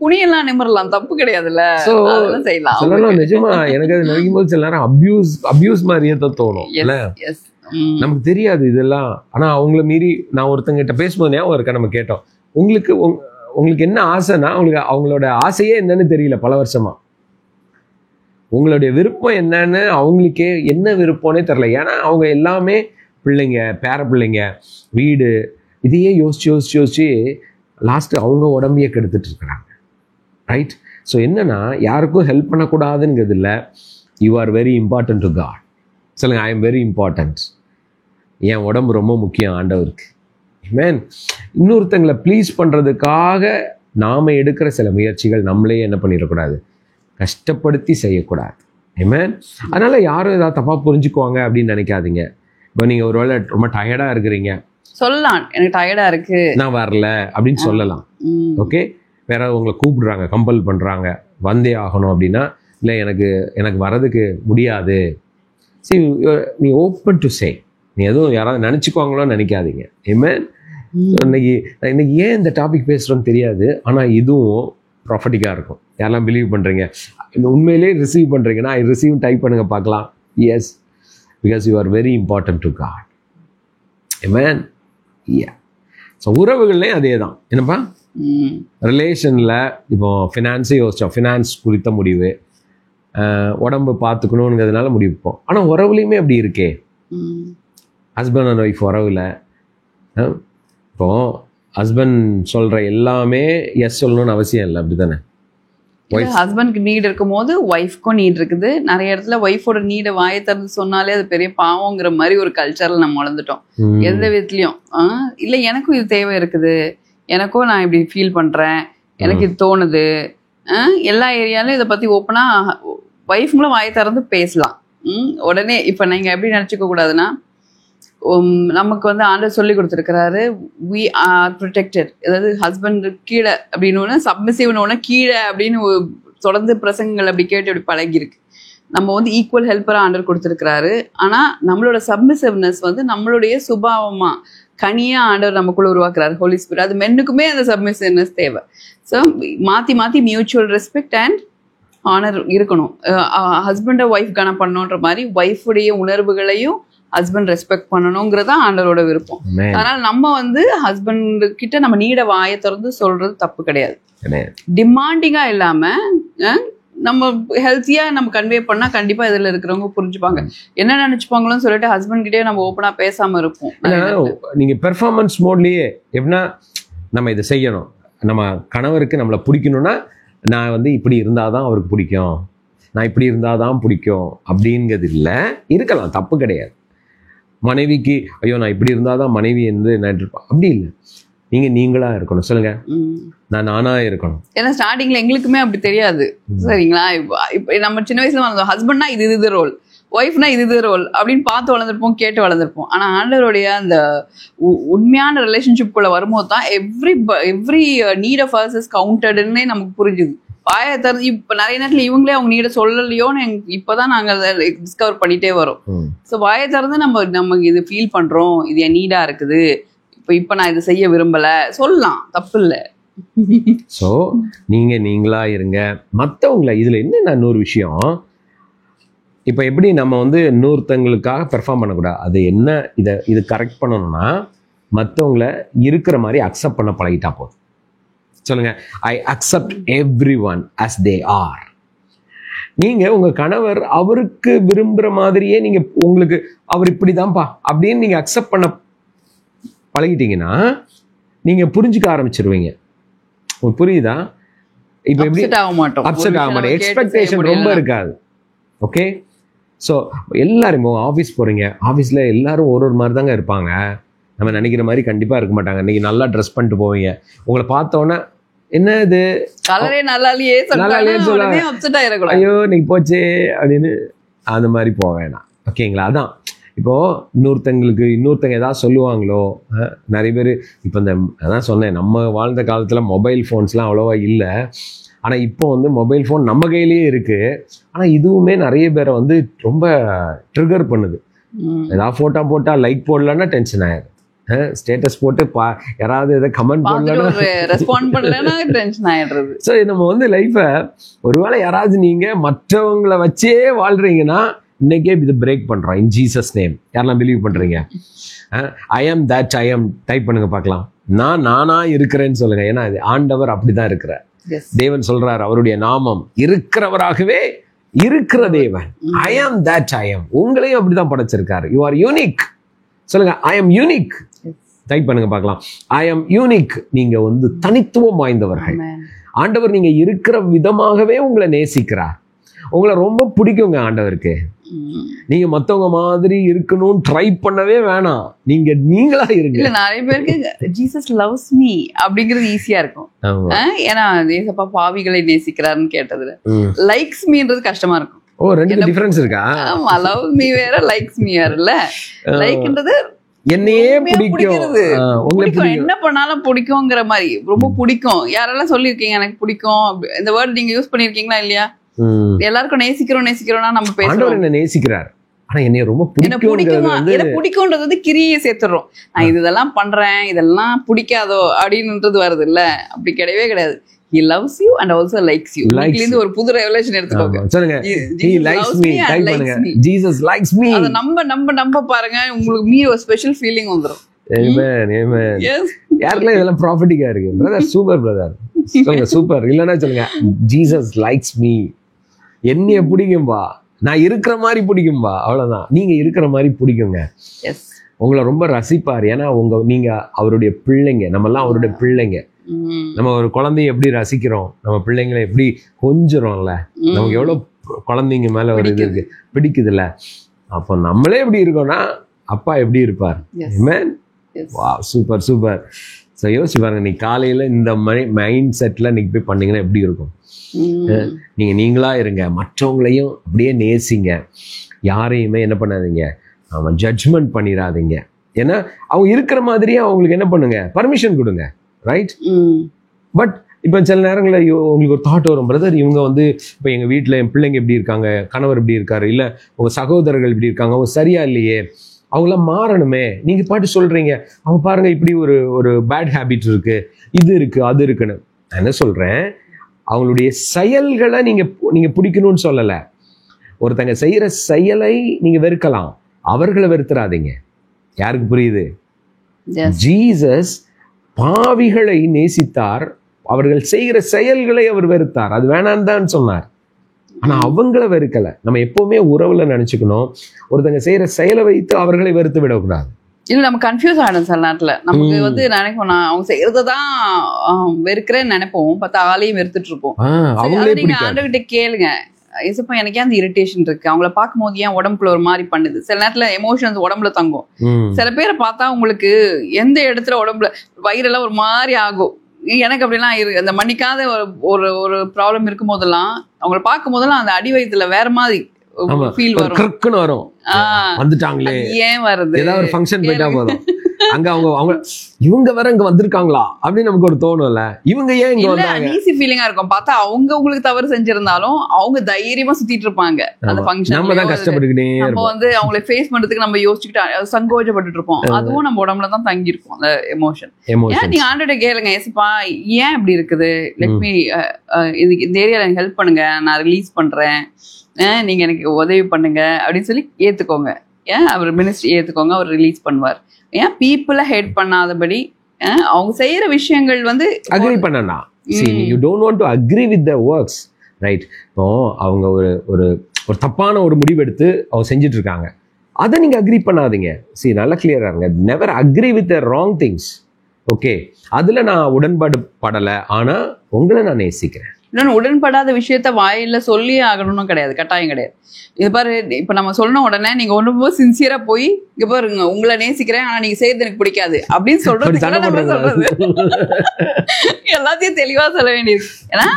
குனியெல்லாம் நிமிரலாம், தப்பு கிடையாதுல்ல, செய்யலாம். நிஜமா எனக்கு அது நினைக்கும் போது சில நேரம் அபியூஸ் மாதிரியே தான் தோணும் இல்ல, நமக்கு தெரியாது இதெல்லாம். ஆனா அவங்கள மீறி நான் ஒருத்தங்கிட்ட பேசும்போது ஞாபகம் இருக்க, நம்ம கேட்டோம், உங்களுக்கு என்ன ஆசைன்னா, அவங்களோட ஆசையே என்னன்னு தெரியல பல வருஷமா. உங்களுடைய விருப்பம் என்னன்னு அவங்களுக்கே என்ன விருப்பம்னே தெரியல. ஏன்னா அவங்க எல்லாமே பிள்ளைங்க, பேர பிள்ளைங்க, வீடு, இதையே யோசிச்சு லாஸ்ட் அவங்க உடம்பையே கெடுத்துட்டு இருக்கிறாங்க, ரைட்? ஸோ என்னன்னா யாருக்கும் ஹெல்ப் பண்ணக்கூடாதுங்கிறது இல்லை. You are very important to God. சொல்லுங்க, ஐ எம் வெரி இம்பார்ட்டன்ட். என் உடம்பு ரொம்ப முக்கியம் ஆண்டவருக்கு. ஆமென். இன்னொருத்தங்களை ப்ளீஸ் பண்ணுறதுக்காக நாம் எடுக்கிற சில முயற்சிகள் நம்மளே என்ன பண்ணிடக்கூடாது, கஷ்டப்படுத்தி செய்யக்கூடாது. ஆமென். அதனால் யாரும் ஏதாவது தப்பாக புரிஞ்சுக்குவாங்க அப்படின்னு நினைக்காதீங்க. இப்போ நீங்கள் ஒரு வேளை ரொம்ப டயர்டாக இருக்கிறீங்க, சொல்லலாம், எனக்கு டயர்டாக இருக்கு, நான் வரல அப்படின்னு சொல்லலாம். ஓகே, வேற உங்களை கூப்பிடுறாங்க, கம்பல் பண்ணுறாங்க, வந்தே ஆகணும் அப்படின்னா இல்லை எனக்கு வர்றதுக்கு முடியாது. சரி, நீ ஓப்பன் டு சே. நீ எதுவும் யாராவது நினச்சிக்குவாங்களோன்னு நினைக்காதீங்க. ஆமென். இன்னைக்கு ஏன் இந்த டாபிக் பேசுகிறோன்னு தெரியாது, ஆனால் இதுவும் ப்ராஃபட்டிக்காக இருக்கும். யாரெல்லாம் பிலீவ் பண்ணுறீங்க, இந்த உண்மையிலே ரிசீவ் பண்ணுறீங்கன்னா ஐ ரிசீவ் டைப் பண்ணுங்க பார்க்கலாம். Yes, because you are very important to God. Amen. Yeah. So உறவுகள்லேயும் அதே தான். என்னப்பா, ரிலேஷனில் இப்போ ஃபினான்ஸே யோசித்தோம், ஃபினான்ஸ் குறித்த முடிவு, உடம்பு பார்த்துக்கணுங்கிறதுனால முடிவுப்போம். ஆனால் உறவுலையுமே அப்படி இருக்கே, ஹஸ்பண்ட் அண்ட் ஒய்ஃப் உறவில் இப்போ ஹஸ்பண்ட் சொல்கிற எல்லாமே எஸ் சொல்லணும்னு அவசியம் இல்லை, அப்படி தானே? ஹஸ்பண்ட்க்கு நீட் இருக்கும் போது ஒய்ஃப்க்கும் நீட் இருக்குது. நிறைய இடத்துல ஒய்ஃபோட நீடை வாயை திறந்து சொன்னாலே அது பெரிய பாவங்கிற மாதிரி ஒரு கல்ச்சரில் நம்ம வளர்ந்துட்டோம். எந்த விதத்துலையும் இல்லை எனக்கும் இது தேவை இருக்குது, எனக்கும் நான் இப்படி ஃபீல் பண்ணுறேன், எனக்கு இது தோணுது, எல்லா ஏரியாலும் இதை பற்றி ஓப்பனாக ஒய்ஃபுங்களும் வாயை திறந்து பேசலாம். உடனே இப்போ நீங்கள் எப்படி நினச்சிக்க கூடாதுன்னா, நமக்கு வந்து ஆண்டவர் சொல்லி கொடுத்துருக்கிறாரு we are protected. அதாவது ஹஸ்பண்ட் கீழே அப்படின்னு சப்மிசிவ்னு கீழே அப்படின்னு தொடர்ந்து பிரசங்கங்கள் அப்படி கேட்டு அப்படி பழகிருக்கு. நம்ம வந்து ஈக்குவல் ஹெல்ப்பராக ஆண்டவர் கொடுத்துருக்கிறாரு. ஆனால் நம்மளோட சப்மிசிவ்னஸ் வந்து நம்மளுடைய சுபாவமாக கனியாக ஆண்டவர் நமக்குள்ள உருவாக்குறாரு, ஹோலி ஸ்பிரிட். அது மென்னுக்குமே அந்த சப்மிசிவ்னஸ் தேவை. ஸோ மாற்றி மாற்றி மியூச்சுவல் ரெஸ்பெக்ட் அண்ட் ஆனர் இருக்கணும். ஹஸ்பண்டை ஒய்ஃப் கனம் பண்ணணுன்ற மாதிரி ஒய்ஃபுடைய உணர்வுகளையும் ஹஸ்பண்ட் ரெஸ்பெக்ட் பண்ணணுங்கிறதா ஆண்டவரோட விருப்பம். அதனால நம்ம வந்து ஹஸ்பண்ட் கிட்ட நம்ம நீட வாயை திறந்து சொல்றது தப்பு கிடையாது. டிமாண்டிங்கா இல்லாம நம்ம ஹெல்த்தியா நம்ம கன்வே பண்ணா கண்டிப்பா இதுல இருக்கிறவங்க புரிஞ்சுப்பாங்க. என்ன நினைச்சுப்பாங்களோன்னு சொல்லிட்டு ஹஸ்பண்ட் கிட்டே நம்ம ஓப்பனா பேசாம இருப்போம். நீங்க பெர்ஃபார்மன்ஸ் மோட்லயே எப்படின்னா, நம்ம இதை செய்யணும், நம்ம கணவருக்கு நம்மளை பிடிக்கணும்னா நான் வந்து இப்படி இருந்தாதான் அவருக்கு பிடிக்கும், நான் இப்படி இருந்தாதான் பிடிக்கும் அப்படிங்கிறது இல்லை. இருக்கலாம், தப்பு கிடையாது. மனைவிக்கு ஐயோ நான் இப்படி இருந்தாதான் மனைவி என்று நினைச்சிருப்பேன், அப்படி இல்லை. நீங்களா இருக்கணும். சொல்லுங்க, நானா இருக்கணும். ஏன்னா ஸ்டார்டிங்ல எங்களுக்குமே அப்படி தெரியாது, சரிங்களா? இப்ப நம்ம சின்ன வயசுல வளர்ந்தோம், ஹஸ்பண்ட்னா இது ரோல், ஒய்ஃப்னா இது ரோல் அப்படின்னு பார்த்து வளர்ந்துருப்போம், கேட்டு வளர்ந்துருப்போம். ஆனா ஆண்டவருடைய அந்த உண்மையான ரிலேஷன்ஷிப் குள்ள வரும்போது தான் every need of us is கவுண்டட்னே நமக்கு புரிஞ்சுது. வாயை திறந்து இப்ப நிறைய நேரத்துல இவங்களே அவங்க நீட சொல்லலையோன்னு இப்பதான் நாங்க அதை டிஸ்கவர் பண்ணிட்டே வரோம். ஸோ வாயை திறந்து நமக்கு இது ஃபீல் பண்றோம், இது என் நீடா இருக்குது, இப்ப நான் இதை செய்ய விரும்பல சொல்லலாம், தப்பு இல்லை. ஸோ நீங்களா இருங்க. மற்றவங்கள இதுல என்ன இன்னொரு விஷயம், இப்போ எப்படி நம்ம வந்து இன்னொருத்தங்களுக்காக பெர்ஃபார்ம் பண்ணக்கூடாது, அது என்ன இது கரெக்ட் பண்ணணும்னா மற்றவங்கள இருக்கிற மாதிரி அக்செப்ட் பண்ண பழகிட்டா போதும். சொல்லுங்க, I accept everyone as they are. நீங்க உங்க கணவர் அவருக்கு விரும்புற மாதிரியே நீங்க உங்களுக்கு அவர் இப்படிதான்ப்பா அப்படின்னு நீங்க அக்செப்ட் பண்ண பழகிட்டீங்கன்னா நீங்க புரிஞ்சுக்க ஆரம்பிச்சிருவீங்க. புரியுதா? இப்ப எப்படி அப்செட் ஆக மாட்டோம், எக்ஸ்பெக்டேஷன் ரொம்ப இருக்காது. ஓகே, ஸோ எல்லாரும் ஆஃபீஸ் போறீங்க, ஆஃபீஸில் எல்லாரும் ஒரு மாதிரி தாங்க இருப்பாங்க, நம்ம நினைக்கிற மாதிரி கண்டிப்பாக இருக்க மாட்டாங்க. இன்னைக்கு நல்லா ட்ரெஸ் பண்ணிட்டு போவீங்க, உங்களை பார்த்தோன்னே என்ன இது கலரே நல்லாலையே சொல்லுவாங்க, ஐயோ இன்னைக்கு போச்சே அப்படின்னு அந்த மாதிரி போக வேணாம். ஓகேங்களா? அதான் இப்போது இன்னொருத்தங்க ஏதாவது சொல்லுவாங்களோ, நிறைய பேர் இப்போ அதான் சொன்னேன், நம்ம வாழ்ந்த காலத்தில் மொபைல் ஃபோன்ஸ்லாம் அவ்வளோவா இல்லை. ஆனால் இப்போ வந்து மொபைல் ஃபோன் நம்ம கையிலேயே இருக்குது. ஆனால் இதுவுமே நிறைய பேரை வந்து ரொம்ப ட்ரிகர் பண்ணுது. ஏதாவது ஃபோட்டோ போட்டால் லைக் போடலன்னா டென்ஷன் ஆயிடும், ஸ்டேட்டஸ் போட்டு யாராவது எதாவது கமெண்ட் பண்ணலன்னா டென்ஷன் ஆயிடுறது. ஸோ நம்ம வந்து லைஃப்பை ஒருவேளை யாராவது நீங்கள் மற்றவங்களை வச்சே வாழ்கிறீங்கன்னா இன்னைக்கே இது பிரேக் பண்ணுறோம் இன் ஜீசஸ் நேம். யாரெல்லாம் பிலீவ் பண்ணுறீங்க? ஐ ஆம் தட் ஐ ஆம் டைப் பண்ணுங்க பார்க்கலாம். நானா இருக்கிறேன்னு சொல்லுங்க. ஏன்னா இது ஆண்டவர் அப்படிதான் இருக்கிறார். தேவன் சொல்றார், அவருடைய நாமம் இருக்கிறவராகவே இருக்கிற தேவன். ஐ ஆம் தட் ஐ ஆம். உங்களையும் அப்படிதான் படைச்சிருக்காரு. You are unique. சொல்லுங்க, ஐ ஆம் யூனிக். டைப் பண்ணுங்க பார்க்கலாம். ஐ ஆம் யூனிக். நீங்க வந்து தனித்துவம் வாய்ந்தவர்கள். ஆண்டவர் நீங்க இருக்கிற விதமாகவே உங்களை நேசிக்கிறார். உங்களை ரொம்ப பிடிக்குங்க ஆண்டவருக்கு. நீங்க மத்தவங்க மாதிரி இருக்கணும்னு ட்ரை பண்ணவே வேணாம், நீங்களா இருங்க. இல்ல நிறைய பேருக்கு ஜீசஸ் லவ்ஸ் மீ அப்படிங்கிறது ஈஸியா இருக்கும். ஏன்னா ஏசப்பா பாவிகளை நேசிக்கிறாருன்னு கேட்டதுல லைக்ஸ் மீன்றது கஷ்டமா இருக்கும். ஓ, ரெண்டு டிஃபரன்ஸ் இருக்கா? ஆமா, லவ் மீ வேற, லைக்ஸ் மீ வேற. இல்ல லைக்ன்றது என்னையே பிடிக்கிறது, என்ன பண்ணாலும் பிடிக்கும்ங்கிற மாதிரி ரொம்ப பிடிக்கும். யாரெல்லாம் சொல்லியிருக்கீங்க எனக்கு பிடிக்கும், இந்த வேர்ட் நீங்க யூஸ் பண்ணிருக்கீங்களா இல்லையா? எல்லாருக்கும் நேசிக்கிறோம்னா நம்ம ஆண்டவர் பேசுறோம் என்ன நேசிக்கிறார், ஆனா என்னைய ரொம்ப என்ன பிடிக்கும்ன்றது வந்து கிரியை சேர்த்துறோம். நான் இதெல்லாம் பண்றேன், இதெல்லாம் பிடிக்காதோ அப்படின்றது வருது இல்ல, அப்படி கிடையவே கிடையாது. He loves you and also likes you. இதுல இருந்து ஒரு புது ரெவலேஷன் எடுத்துக்கோங்க. சொல்லுங்க, he likes me, டைப் பண்ணுங்க, Jesus likes me. அத நம்ப பாருங்க, உங்களுக்கு ஒரு ஸ்பெஷல் ஃபீலிங் வந்துரும். ஆமென் ஆமென். யாருக்குலாம் இதெல்லாம் ப்ராஃபிட்டிக்கா இருக்கு பிரதர்? சூப்பர் பிரதர், சொல்லுங்க சூப்பர். இல்லன்னா சொல்லுங்க, Jesus likes me, என்னைய பிடிக்கும்பா, நான் இருக்கிற மாதிரி பிடிக்கும்பா. அவ்வளவுதான், நீங்க இருக்கிற மாதிரி பிடிக்குங்க. எஸ், உங்களை ரொம்ப ரசிப்பார். ஏன்னா நீங்க அவருடைய பிள்ளைங்க, நம்ம எல்லாம் அவருடைய பிள்ளைங்க. நம்ம ஒரு குழந்தைய எப்படி ரசிக்கிறோம், நம்ம பிள்ளைங்களை எப்படி கொஞ்சுறோம்ல, நமக்கு எவ்வளவு குழந்தைங்க மேல ஒரு இது இருக்கு, பிடிக்குதுல்ல. அப்போ நம்மளே எப்படி இருக்கோம்னா அப்பா எப்படி இருப்பார். Amen. Wow, super super. So யோசிச்சு பாருங்க, நீ காலையில இந்த மைண்ட் செட்ல நீங்க போய் பண்ணீங்கன்னா எப்படி இருக்கும். நீங்களா இருங்க, மற்றவங்களையும் அப்படியே நேசிங்க, யாரையுமே என்ன பண்ணாதீங்க, அவன் ஜட்ஜ்மெண்ட் பண்ணிடாதீங்க. ஏன்னா அவங்க இருக்கிற மாதிரியே அவங்களுக்கு என்ன பண்ணுங்க, பர்மிஷன் கொடுங்க, ரைட்? பட் இப்போ சில நேரங்களில் உங்களுக்கு ஒரு தாட் வரும், பிரதர் இவங்க வந்து இப்போ எங்கள் வீட்டில் என் பிள்ளைங்க எப்படி இருக்காங்க, கணவர் எப்படி இருக்காரு, இல்லை உங்கள் சகோதரர்கள் எப்படி இருக்காங்க, அவங்க சரியா இல்லையே, அவங்களாம் மாறணுமே. நீங்கள் பாட்டு சொல்கிறீங்க, அவங்க பாருங்கள் இப்படி ஒரு பேட் ஹேபிட் இருக்குது, இது இருக்குது அது இருக்குன்னு. நான் என்ன சொல்கிறேன், அவங்களுடைய செயல்களை நீங்கள் பிடிக்கணும்னு சொல்லலை. ஒருத்தங்க செய்கிற செயலை நீங்கள் வெறுக்கலாம், அவர்களை வெறுத்துறாதீங்க. யாருக்கு புரியுது? ஜீசஸ் பாவிகளை நேசித்தார், அவர்கள் செய்கிற செயல்களை அவர் வெறுத்தார். அது வேணான்னு தான் சொன்னார், ஆனா அவங்கள வெறுக்கல. நம்ம எப்பவுமே உறவுல நினைச்சுக்கணும், ஒருத்தங்க செய்யற செயலை வைத்து அவர்களை வெறுத்து விடக்கூடாது. இல்ல நம்ம கன்ஃபியூஸ் ஆயிடும் சில நேரத்துல. நமக்கு வந்து நினைப்போம், நான் அவங்க செய்யறதான் வெறுக்கிறேன்னு நினைப்போம், பார்த்தா ஆளையும் வெறுத்துட்டு இருப்போம். நீங்க ஆண்டவர்கிட்ட கேளுங்க, ஏசப்பா எனக்கு ஏன் அந்த இரிட்டேஷன் இருக்கு, அவங்கள பார்க்கும்போது ஏன் உடம்புக்குள்ள ஒரு மாதிரி பண்ணுது. சில நேரத்துல எமோஷன்ஸ் உடம்புல தங்கும். சில பேரை பார்த்தா உங்களுக்கு எந்த இடத்துல உடம்புல வயிறெல்லாம் ஒரு மாதிரி ஆகும். எனக்கு அப்படிலாம் இருக்கு. அந்த மன்னிக்காத ஒரு ப்ராப்ளம் இருக்கும் போதெல்லாம், அவங்களை பார்க்கும் போதெல்லாம் அந்த அடி வயித்துல வேற மாதிரி ஃபீல் வரும். வந்துட்டாங்களே ஏன் வருது, ஏதாவது ஒரு ஃபங்க்ஷன் போயிட்டா போதும், அங்க அவங்க இவங்க வேற இங்க வந்திருக்காங்களா அப்படின்னு நமக்கு ஒரு தோணும்ல, இவங்க ஏன் இங்க வந்தாங்க, ஈஸி ஃபீலிங்கா இருக்கும். பார்த்தா அவங்க உங்களுக்கு தவறு செஞ்சிருந்தாலும் அவங்க தைரியமா சுத்திட்டு இருப்பாங்க அந்த ஃபங்க்ஷன். நம்ம தான் கஷ்டப்பட்டுக்கிட்டே நம்ம வந்து அவங்களை ஃபேஸ் பண்றதுக்கு நம்ம யோசிச்சுக்கிட்டு சங்கோஜப்பட்டு இருப்போம். அதுவும் நம்ம உடம்புல தான் தங்கி இருக்கும் அந்த எமோஷன். ஏன் நீங்க ஆண்டோட கேளுங்க, ஏசப்பா ஏன் இப்படி இருக்குது, லெட் மீ இதுக்கு இந்த ஏரியால எனக்கு ஹெல்ப் பண்ணுங்க, நான் ரிலீஸ் பண்றேன், நீங்க எனக்கு உதவி பண்ணுங்க அப்படின்னு சொல்லி ஏத்துக்கோங்க. ஏன் அவர் மினிஸ்ட்ரி ஏத்துக்கோங்க, அவர் ரிலீஸ் பண்ணுவார். ஏன் பீப்புளை ஹேட் பண்ணாதபடி அவங்க செய்யற விஷயங்கள் வந்து அக்ரி பண்ணனா. See, you don't want to agree with their works, right? இப்போ அவங்க ஒரு தப்பான ஒரு முடிவு எடுத்து அவங்க செஞ்சுட்டு இருக்காங்க, அதை நீங்க அக்ரி பண்ணாதீங்க. See, நல்லா கிளியரா இருங்க, never agree with the wrong things. Okay, அதுல நான் உடன்பாடு படலை, ஆனா உங்களை நான் நேசிக்கிறேன். இன்னொன்று, உடன்படாத விஷயத்த வாயில சொல்லி ஆகணும்னு கிடையாது, கட்டாயம் கிடையாது. இது பாரு, இப்ப நம்ம சொன்ன உடனே நீங்க ரொம்ப சின்சியரா போய் இங்க பாருங்க உங்களை நேசிக்கிறேன் ஆனா நீங்க செய்யறது எனக்கு பிடிக்காது அப்படின்னு சொல்றது எல்லாத்தையும் தெளிவா சொல்ல வேண்டியது. ஏன்னா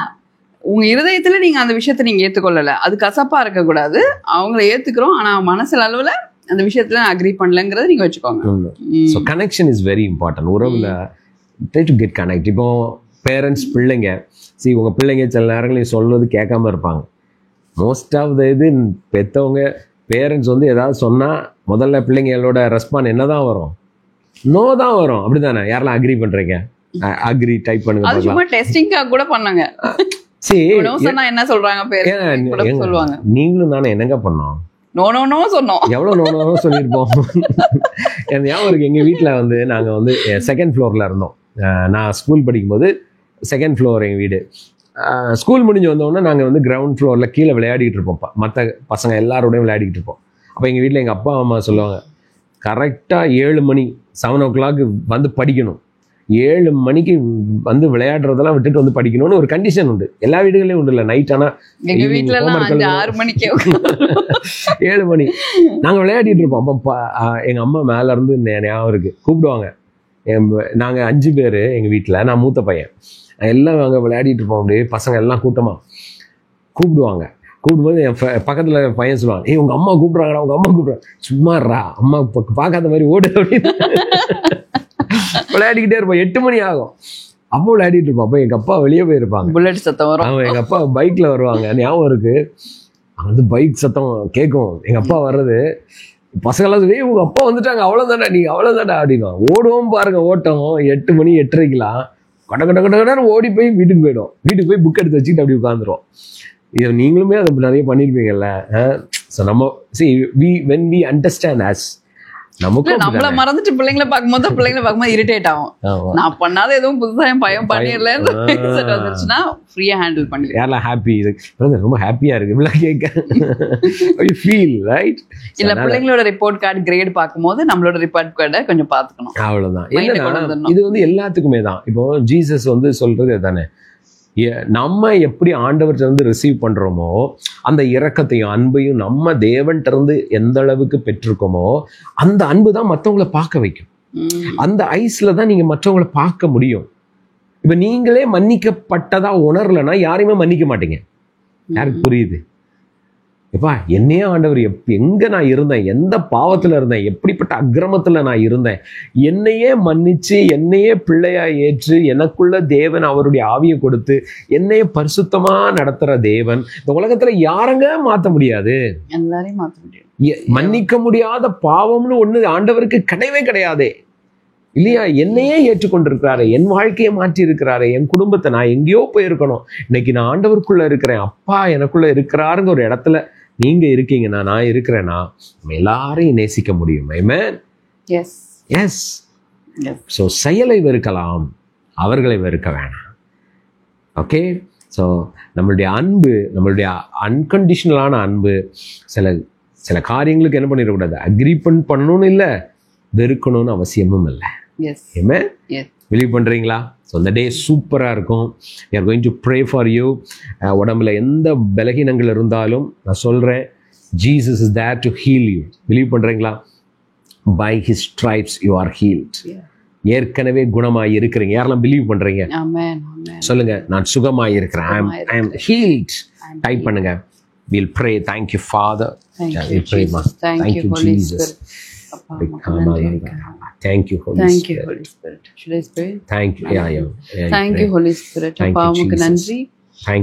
உங்க இருதயத்துல நீங்க அந்த விஷயத்த நீங்க ஏத்துக்கொள்ளல, அது கசப்பா இருக்க கூடாது. அவங்களை ஏத்துக்கிறோம், ஆனா மனசுல அளவுல அந்த விஷயத்துல நான் அக்ரி பண்ணலங்கிறத நீங்க வச்சுக்கோங்க. So connection is very important. உறவுல ட்ரை டு கெட் கனெக்ட். இப்போ பேரண்ட்ஸ் பிள்ளைங்க, உங்கள் பிள்ளைங்க சில நேரங்களையும் சொல்றது கேட்காம இருப்பாங்க. மோஸ்ட் ஆஃப் த இது பெற்றவங்க பேரண்ட்ஸ் வந்து ஏதாவது சொன்னால் முதல்ல பிள்ளைங்களோட ரெஸ்பாண்ட் என்ன தான் வரும், நோ தான் வரும். அப்படி தானே? யாரெல்லாம் அக்ரி பண்ணுறீங்க? அக்ரி டைப் பண்ணுங்க. டெஸ்டிங்காக கூட பண்ணாங்க. சரி, என்ன சொல்றாங்க சொல்லுவாங்க, நீங்களும் நானே என்னங்க பண்ணோம், நோ நோ நோ சொன்னோம், எவ்வளோ நோ நோ சொல்லியிருப்போம். எனக்கு ஞாபகம் இருக்கு, எங்கள் வீட்டில் வந்து நாங்கள் வந்து செகண்ட் ஃப்ளோரில் இருந்தோம். நான் ஸ்கூல் படிக்கும்போது செகண்ட் ஃப்ளோர் எங்கள் வீடு. ஸ்கூல் முடிஞ்சு வந்தோடனே நாங்கள் வந்து கிரவுண்ட் ஃப்ளோரில் கீழே விளையாடிட்டு இருப்போம், மற்ற பசங்க எல்லாரோடையும் விளையாடிக்கிட்டு இருப்போம். அப்போ எங்கள் வீட்டில் எங்கள் அப்பா அம்மா சொல்லுவாங்க, கரெக்டாக 7 மணி 7 o'clock வந்து படிக்கணும், 7 மணிக்கு வந்து விளையாடுறதெல்லாம் விட்டுட்டு வந்து படிக்கணும்னு ஒரு கண்டிஷன் உண்டு. எல்லா வீடுகளையும் உண்டு இல்லை, நைட். ஆனால் 6 மணிக்கு 7 மணி நாங்கள் விளையாடிட்டு இருப்போம். அப்போ எங்கள் அம்மா மேலே இருந்து ஞாபகம் இருக்குது, கூப்பிடுவாங்க. நாங்கள் 5 பேர் எங்கள் வீட்டில், நான் மூத்த பையன். எல்லாம் நாங்கள் விளையாடிட்டு இருப்போம், அப்படியே பசங்க எல்லாம் கூட்டமாக கூப்பிடுவாங்க. கூப்பிடும்போது என் பக்கத்தில் பையன் சொல்லுவாங்க, ஏய் உங்கள் அம்மா கூப்பிட்றாங்கடா, உங்கள் அம்மா கூப்பிட்றாங்க. சும்மாறா, அம்மா பார்க்காத மாதிரி ஓடு அப்படின்னு விளையாடிக்கிட்டே இருப்போம். 8 மணி ஆகும். அப்போ விளையாடிட்டு இருப்போம். அப்போ எங்க அப்பா வெளியே போயிருப்பாங்க, புல்லட் சத்தம் வரும். அவங்க எங்க அப்பா பைக்ல வருவாங்க, ஞாபகம் இருக்கு. வந்து பைக் சத்தம் கேட்கும், எங்க அப்பா வர்றது. பசங்களாம் சொல்லி உங்க அப்பா வந்துட்டாங்க, அவ்வளவுதானே நீங்க அவ்வளவுதானே அப்படின்னா ஓடுவோம் பாருங்க. ஓட்டம் 8 மணி 8:30க்கெல்லாம் கட கட கட கடன்னு ஓடி போய் வீட்டுக்கு போயிடும். வீட்டுக்கு போய் புக் எடுத்து வச்சுக்கிட்டு அப்படி உட்காந்துரும். இது நீங்களுமே அதை நிறைய பண்ணிருப்பீங்கல்ல. நம்ம when we understand as நமக்கு நம்மள மறந்துட்டு பிள்ளைங்களை பார்க்கும்போது இரிட்டேட் ஆகும். நான் பண்ணாத எதுவும் புதுசா என் பையன் பண்ணிடலன்னு வந்துருச்சுன்னா ஃப்ரீயா ஹேண்டில் பண்ணி யாரெல்லாம் ஹாப்பி ரொம்ப ஹாப்பியா இருக்கு கேட்க ஃபீல் ரைட். இல்ல பிள்ளைங்களோட ரிப்போர்ட் கார்டு கிரேட் பார்க்கும்போது நம்மளோட ரிப்போர்ட் கார்டை கொஞ்சம் பார்த்துக்கணும். அவ்வளவுதான். இது வந்து எல்லாத்துக்குமே தான். இப்போ ஜீசஸ் வந்து சொல்றது தானே, நம்ம எப்படி ஆண்டவர்கிட்ட இருந்து ரிசீவ் பண்றோமோ அந்த இரக்கத்தையும் அன்பையும் நம்ம தேவன்கிட்ட இருந்து எந்த அளவுக்கு பெற்றிருக்கோமோ அந்த அன்பு தான் மற்றவங்களை பார்க்க வைக்கும். அந்த ஐஸ்ல தான் நீங்க மற்றவங்களை பார்க்க முடியும். இப்ப நீங்களே மன்னிக்கப்பட்டதா உணரலைன்னா யாரையுமே மன்னிக்க மாட்டீங்க. யாருக்கு புரியுது? எப்பா என்னையே ஆண்டவர் எங்க நான் இருந்தேன், எந்த பாவத்துல இருந்தேன், எப்படிப்பட்ட அக்கிரமத்துல நான் இருந்தேன், என்னையே மன்னிச்சு என்னையே பிள்ளையா ஏற்று எனக்குள்ள தேவன் அவருடைய ஆவியை கொடுத்து என்னையே பரிசுத்தமா நடத்துற தேவன் இந்த உலகத்துல யாருங்க மாத்த முடியாது? எல்லாரையும் மாத்த முடியும். மன்னிக்க முடியாத பாவம்னு ஒண்ணு ஆண்டவருக்கு கிடையவே கிடையாதே இல்லையா? என்னையே ஏற்றுக்கொண்டிருக்கிறாரு, என் வாழ்க்கையை மாற்றி இருக்கிறாரு, என் குடும்பத்தை நான் எங்கேயோ போயிருக்கணும், இன்னைக்கு நான் ஆண்டவருக்குள்ள இருக்கிறேன், அப்பா எனக்குள்ள இருக்கிறாருங்க ஒரு இடத்துல நீங்க இருக்கீங்கன்னா, நான் இருக்கிறேன்னா நம்ம எல்லாரையும் நேசிக்க முடியும். ஆமென். S S. ஸோ செயலை வெறுக்கலாம், அவர்களை வெறுக்க வேணாம். ஓகே. ஸோ நம்மளுடைய அன்பு, நம்மளுடைய அன்கண்டிஷனலான அன்பு சில காரியங்களுக்கு என்ன பண்ணிடக்கூடாது, அக்ரி பண்ணணும்னு இல்லை, வெறுக்கணும்னு அவசியமும் இல்லை. ஆமென். பிலீவ் பண்றீங்களா? ஸோ இந்த டே சூப்பராக இருக்கும். we are going to pray for you. உடம்புல எந்த பலகீனங்கள் இருந்தாலும் நான் சொல்கிறேன், Jesus is there to heal you. Believe பண்ணுறீங்களா? by his stripes you are healed. ஏற்கனவே குணமாகி இருக்கிறீங்க. யாரெல்லாம் பிலீவ் பண்ணுறீங்க சொல்லுங்க, நான் சுகமாகி இருக்கிறேன். I am healed. டைப் பண்ணுங்க. we'll pray. Thank you Father. Thank you Jesus. Thank you Holy Spirit. Should I pray? Thank you. Thank you Holy Spirit. அப்பா உமக்கு நன்றி.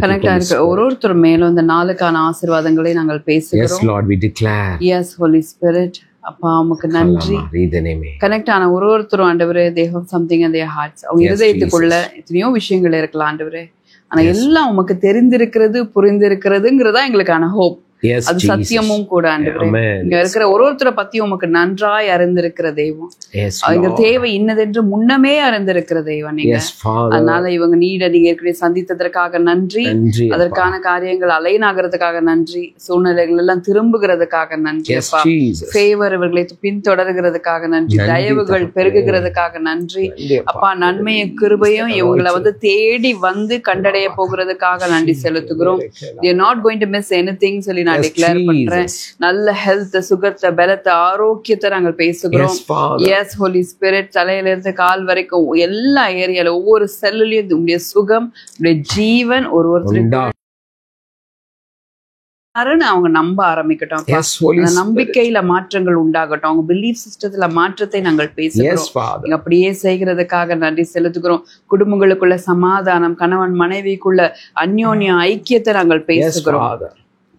கனெக்டா இருக்க ஒருத்தர் மேலும் இந்த நாளுக்கான ஆசீர்வாதங்களை நாங்கள் பேசுகிறோம். Yes Lord, we declare. Yes Holy Spirit. அப்பா உமக்கு நன்றி. கனெக்ட் ஆன ஒருத்தரும் ஆண்டவரே, they have something in their hearts. அவங்க இதயத்துக்குள்ள எத்தனையோ விஷயங்கள் இருக்கலாம் ஆண்டவரே, ஆனா எல்லாம் உமக்கு தெரிந்திருக்கிறது, புரிந்திருக்கிறதுங்கிறதா எங்களுக்கான ஹோப். அது சத்தியமும் கூட ஆண்டவரே. இங்க இருக்கிற ஒருத்தரை பத்தி உமக்கு நன்றாய் அறிந்திருக்கிற தெய்வம். அவங்க தேவை இன்னதென்று முன்னமே அறிந்திருக்கிற தெய்வம் நீங்க. அதனால இவங்க நீங்க ஏற்கனவே சந்தித்ததற்காக நன்றி. அதற்கான காரியங்கள் அலைனாகிறதுக்காக நன்றி. சூழ்நிலைகள் எல்லாம் திரும்புகிறதுக்காக நன்றி. ஃபேவர் இவர்களை பின்தொடர்கிறதுக்காக நன்றி. தயவுகள் பெருகுகிறதுக்காக நன்றி. அப்பா நன்மையும் கிருபையும் இவங்களை தேடி வந்து கண்டடைய போகிறதுக்காக நன்றி செலுத்துகிறோம். they are not going to miss anything சொல்லி நான் டிக்ளேர் பண்றேன். நல்ல ஹெல்த், சுகத்தை, பலத்தை, ஆரோக்கியத்தை நாங்கள் பேசுகிறோம். எஸ் ஹோலி ஸ்பிரிட், தலையில இருந்து கால் வரைக்கும் எல்லா ஏரியால ஒவ்வொரு செல்லுலயும் உங்களுடைய சுகம், உங்களுடைய ஜீவன் ஒருத்தருக்கு அவங்க நம்ப ஆரம்பிக்கட்டும். நம்பிக்கையில மாற்றங்கள் உண்டாகட்டும். அவங்க பிலீஃப் சிஸ்டத்துல மாற்றத்தை நாங்கள் பேசுகிறோம். அப்படியே செய்கிறதுக்காக நன்றி செலுத்துகிறோம். குடும்பங்களுக்குள்ள சமாதானம், கணவன் மனைவிக்குள்ள அந்யோன்ய ஐக்கியத்தை நாங்கள் பேசுகிறோம்.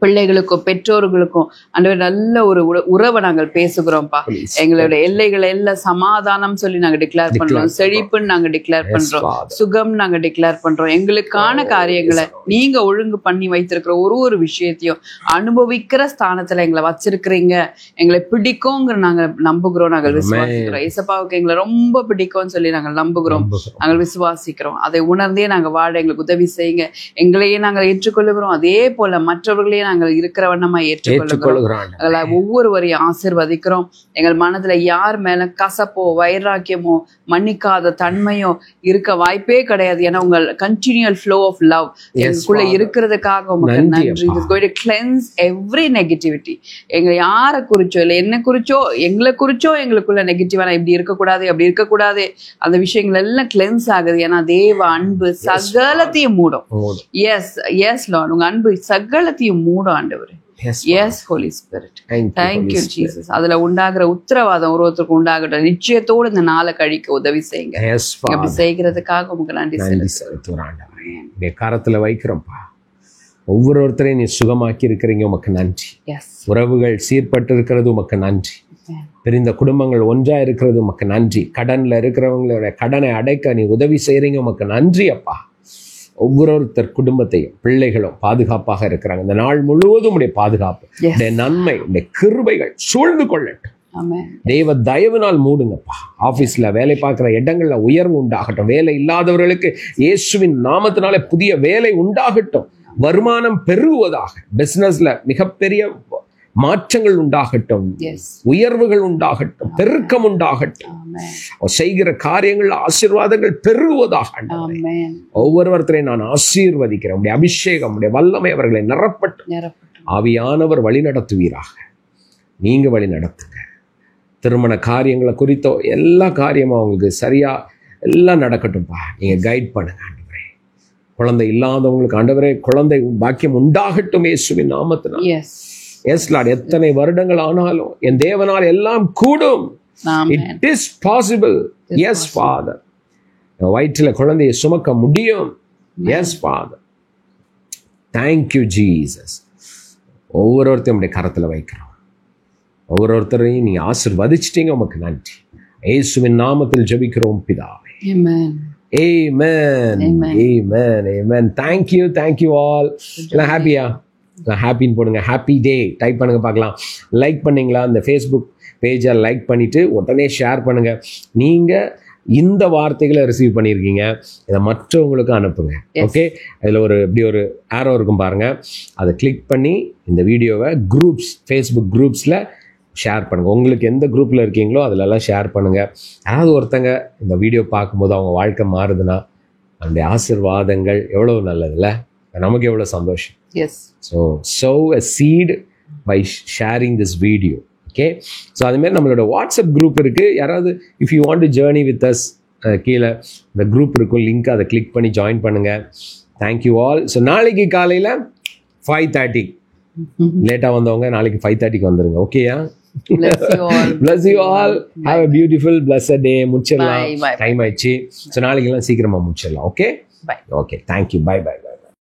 பிள்ளைகளுக்கும் பெற்றோர்களுக்கும் அந்த நல்ல ஒரு உறவை நாங்கள் பேசுகிறோம்ப்பா. எங்களோட எல்லைகளை எல்லாம் சமாதானம் சொல்லி நாங்க டிக்ளேர் பண்றோம். செழிப்புன்னு நாங்க டிக்ளேர் பண்றோம். சுகம் நாங்க டிக்ளேர் பண்றோம். எங்களுக்கான காரியங்களை நீங்க ஒழுங்கு பண்ணி வைத்திருக்கிற ஒரு விஷயத்தையும் அனுபவிக்கிற ஸ்தானத்துல எங்களை வச்சிருக்கிறீங்க. எங்களை பிடிக்கும்ங்கிற நாங்க நம்புகிறோம், நாங்கள் விசுவாசிக்கிறோம். இயேசுவுக்கு எங்களை ரொம்ப பிடிக்கும்னு சொல்லி நாங்கள் நம்புகிறோம், நாங்கள் விசுவாசிக்கிறோம். அதை உணர்ந்தே நாங்க வாழ எங்களுக்கு உதவி செய்யுங்க. எங்களையே நாங்கள் ஏற்றுக்கொள்ளுகிறோம். அதே போல மற்றவர்களையே நாங்கள் இருக்கிற வண்ணமா ஏற்றுக்கொள்ளுகிறோம். ஒவ்வொருவரையும் ஆசீர்வதிக்கிறோம். எங்கள் மனதுல யார் மேல கசப்போ வைராக்கியமோ மன்னிக்காத தன்மையோ இருக்க வாய்ப்பே கிடையாது. ஏன்னா உங்கள் கண்டினியூல் ஃப்ளோ ஆஃப் லவ் எங்களுக்குள்ள இருக்கிறதுக்காக உங்களுக்கு நன்றி. It is going to cleanse every negativity. எங்களை யாரை குறிச்சோ இல்லை என்ன குறிச்சோ எங்களை குறிச்சோ எங்களுக்குள்ள நெகட்டிவான இப்படி இருக்கக்கூடாது அப்படி இருக்கக்கூடாது அந்த விஷயங்கள் எல்லாம் கிளென்ஸ் ஆகுது. ஏன்னா தேவ அன்பு சகலத்தையும் மூடும். எஸ் எஸ் லார்ட், உங்க அன்பு சகலத்தையும் மூடும் ஆண்டவரே. Yes holy spirit. Thank you Jesus. அதுல உண்டாகிற உத்தரவாதம் ஒருத்தருக்கு உண்டாகட்டும். நிச்சயத்தோடு இந்த நாளை கழிக்க உதவி செய்யுங்க. அப்படி செய்கிறதுக்காக உங்களுக்கு நன்றி செலுத்துறேன். கரத்துல வைக்கிறோம்ப்பா. ஒவ்வொருத்தரையும் நீ சுகமாக்கி இருக்கிறீங்க, உமக்கு நன்றி. உறவுகள் சீர்பட்டு இருக்கிறது உமக்கு நன்றி. பிரிந்த குடும்பங்கள் ஒன்றா இருக்கிறது உமக்கு நன்றி. கடன்ல இருக்கிறவங்களோட கடனை அடைக்க நீ உதவி செய்யறீங்க, உமக்கு நன்றி அப்பா. ஒவ்வொருத்தர் குடும்பத்தையும் பிள்ளைகளும் பாதுகாப்பாக இருக்கிறாங்க. இந்த நாள் முழுவதும் உடைய பாதுகாப்பு, உடைய நன்மை, உடைய கிருபைகள் சூழ்ந்து கொள்ளட்டும். தெய்வ தயவுனால் மூடுங்கப்பா. ஆபீஸ்ல வேலை பார்க்கிற இடங்கள்ல உயர்வு உண்டாகட்டும். வேலை இல்லாதவர்களுக்கு இயேசுவின் நாமத்தினாலே புதிய வேலை உண்டாகட்டும். வருமானம் பெருகுவதாக. பிசினஸ்ல மிகப்பெரிய மாற்றங்கள் உண்டாகட்டும். உயர்வுகள் உண்டாகட்டும். பெருக்கம் உண்டாகட்டும். செய்கிற காரியங்கள் ஆசீர்வாதங்கள் பெருகுவதாக. ஒவ்வொருவரையும் நான் ஆசீர்வதிக்கிறேன். உடைய அபிஷேகம், உடைய வல்லமை அவர்களை நிரப்பட்டும். ஆவியானவர் வழி நடத்துவீராக. நீங்க வழி நடத்துங்க. திருமண காரியங்களை குறித்தோ எல்லா காரியமும் அவங்களுக்கு சரியா எல்லாம் நடக்கட்டும்பா. நீங்க கைட் பண்ணுங்க ஆண்டவரே. குழந்தை இல்லாதவங்களுக்கு ஆண்டவரே குழந்தை பாக்கியம் உண்டாகட்டும் இயேசுவின் நாமத்தினால். Yes lord. எத்தனை வருடங்கள் ஆனாலும் என் தேவனால் எல்லாம் கூடும். It is possible. Yes father. வயிற்றில் குழந்தையை சுமக்க முடியும். Yes father. Thank you Jesus. ஒவ்வொருத்தரையும் உடைய கரத்தில் வைக்கிறோம். ஒவ்வொருத்தரையும் நீ ஆசீர்வதிச்சிட்டீங்க, உமக்கு நன்றி. இயேசுவின் நாமத்தில் ஜெபிக்கிறோம் பிதாவே. Amen. Amen. Amen. Thank you all. எல்லாம் ஹாப்பியா? ஹாப்பின்னு போடுங்க. ஹாப்பி டே டைப் பண்ணுங்க பார்க்கலாம். லைக் பண்ணீங்களா? இந்த ஃபேஸ்புக் பேஜை லைக் பண்ணிட்டு உடனே ஷேர் பண்ணுங்க. நீங்க இந்த வார்த்தைகளை ரிசீவ் பண்ணியிருக்கீங்க, இதை மற்றவங்களுக்கு அனுப்புங்க. ஓகே, அதில் இப்படி ஒரு ஆரோ இருக்கும் பாருங்க, அதை கிளிக் பண்ணி இந்த வீடியோவை ஃபேஸ்புக் குரூப்ஸில் ஷேர் பண்ணுங்கள். உங்களுக்கு எந்த குரூப்பில் இருக்கீங்களோ அதிலெல்லாம் ஷேர் பண்ணுங்கள். யாராவது ஒருத்தங்க இந்த வீடியோ பார்க்கும்போது அவங்க வாழ்க்கை மாறுதுன்னா அந்த ஆசீர்வாதங்கள் எவ்வளோ நல்லதுல்ல, நமக்கு எவ்வளோ சந்தோஷம். So sow a seed by sharing this video. Okay, so அதுமாரி நம்மளோட வாட்ஸ்அப் குரூப் இருக்குது. யாராவது if you want to journey with us, கீழே இந்த குரூப் இருக்கும், லிங்க் அதை கிளிக் பண்ணி ஜாயின் பண்ணுங்கள். Thank you all. ஸோ நாளைக்கு காலையில் 5:30, லேட்டாக வந்தவங்க நாளைக்கு 5:30க்கு வந்துடுங்க. ஓகேயா? Bless you all. Have a beautiful blessed day. முடிச்சிடலாம், டைம் ஆயிடுச்சு. ஸோ நாளைக்கெல்லாம் சீக்கிரமாக முடிச்சிடலாம். Okay, okay, thank you. பை.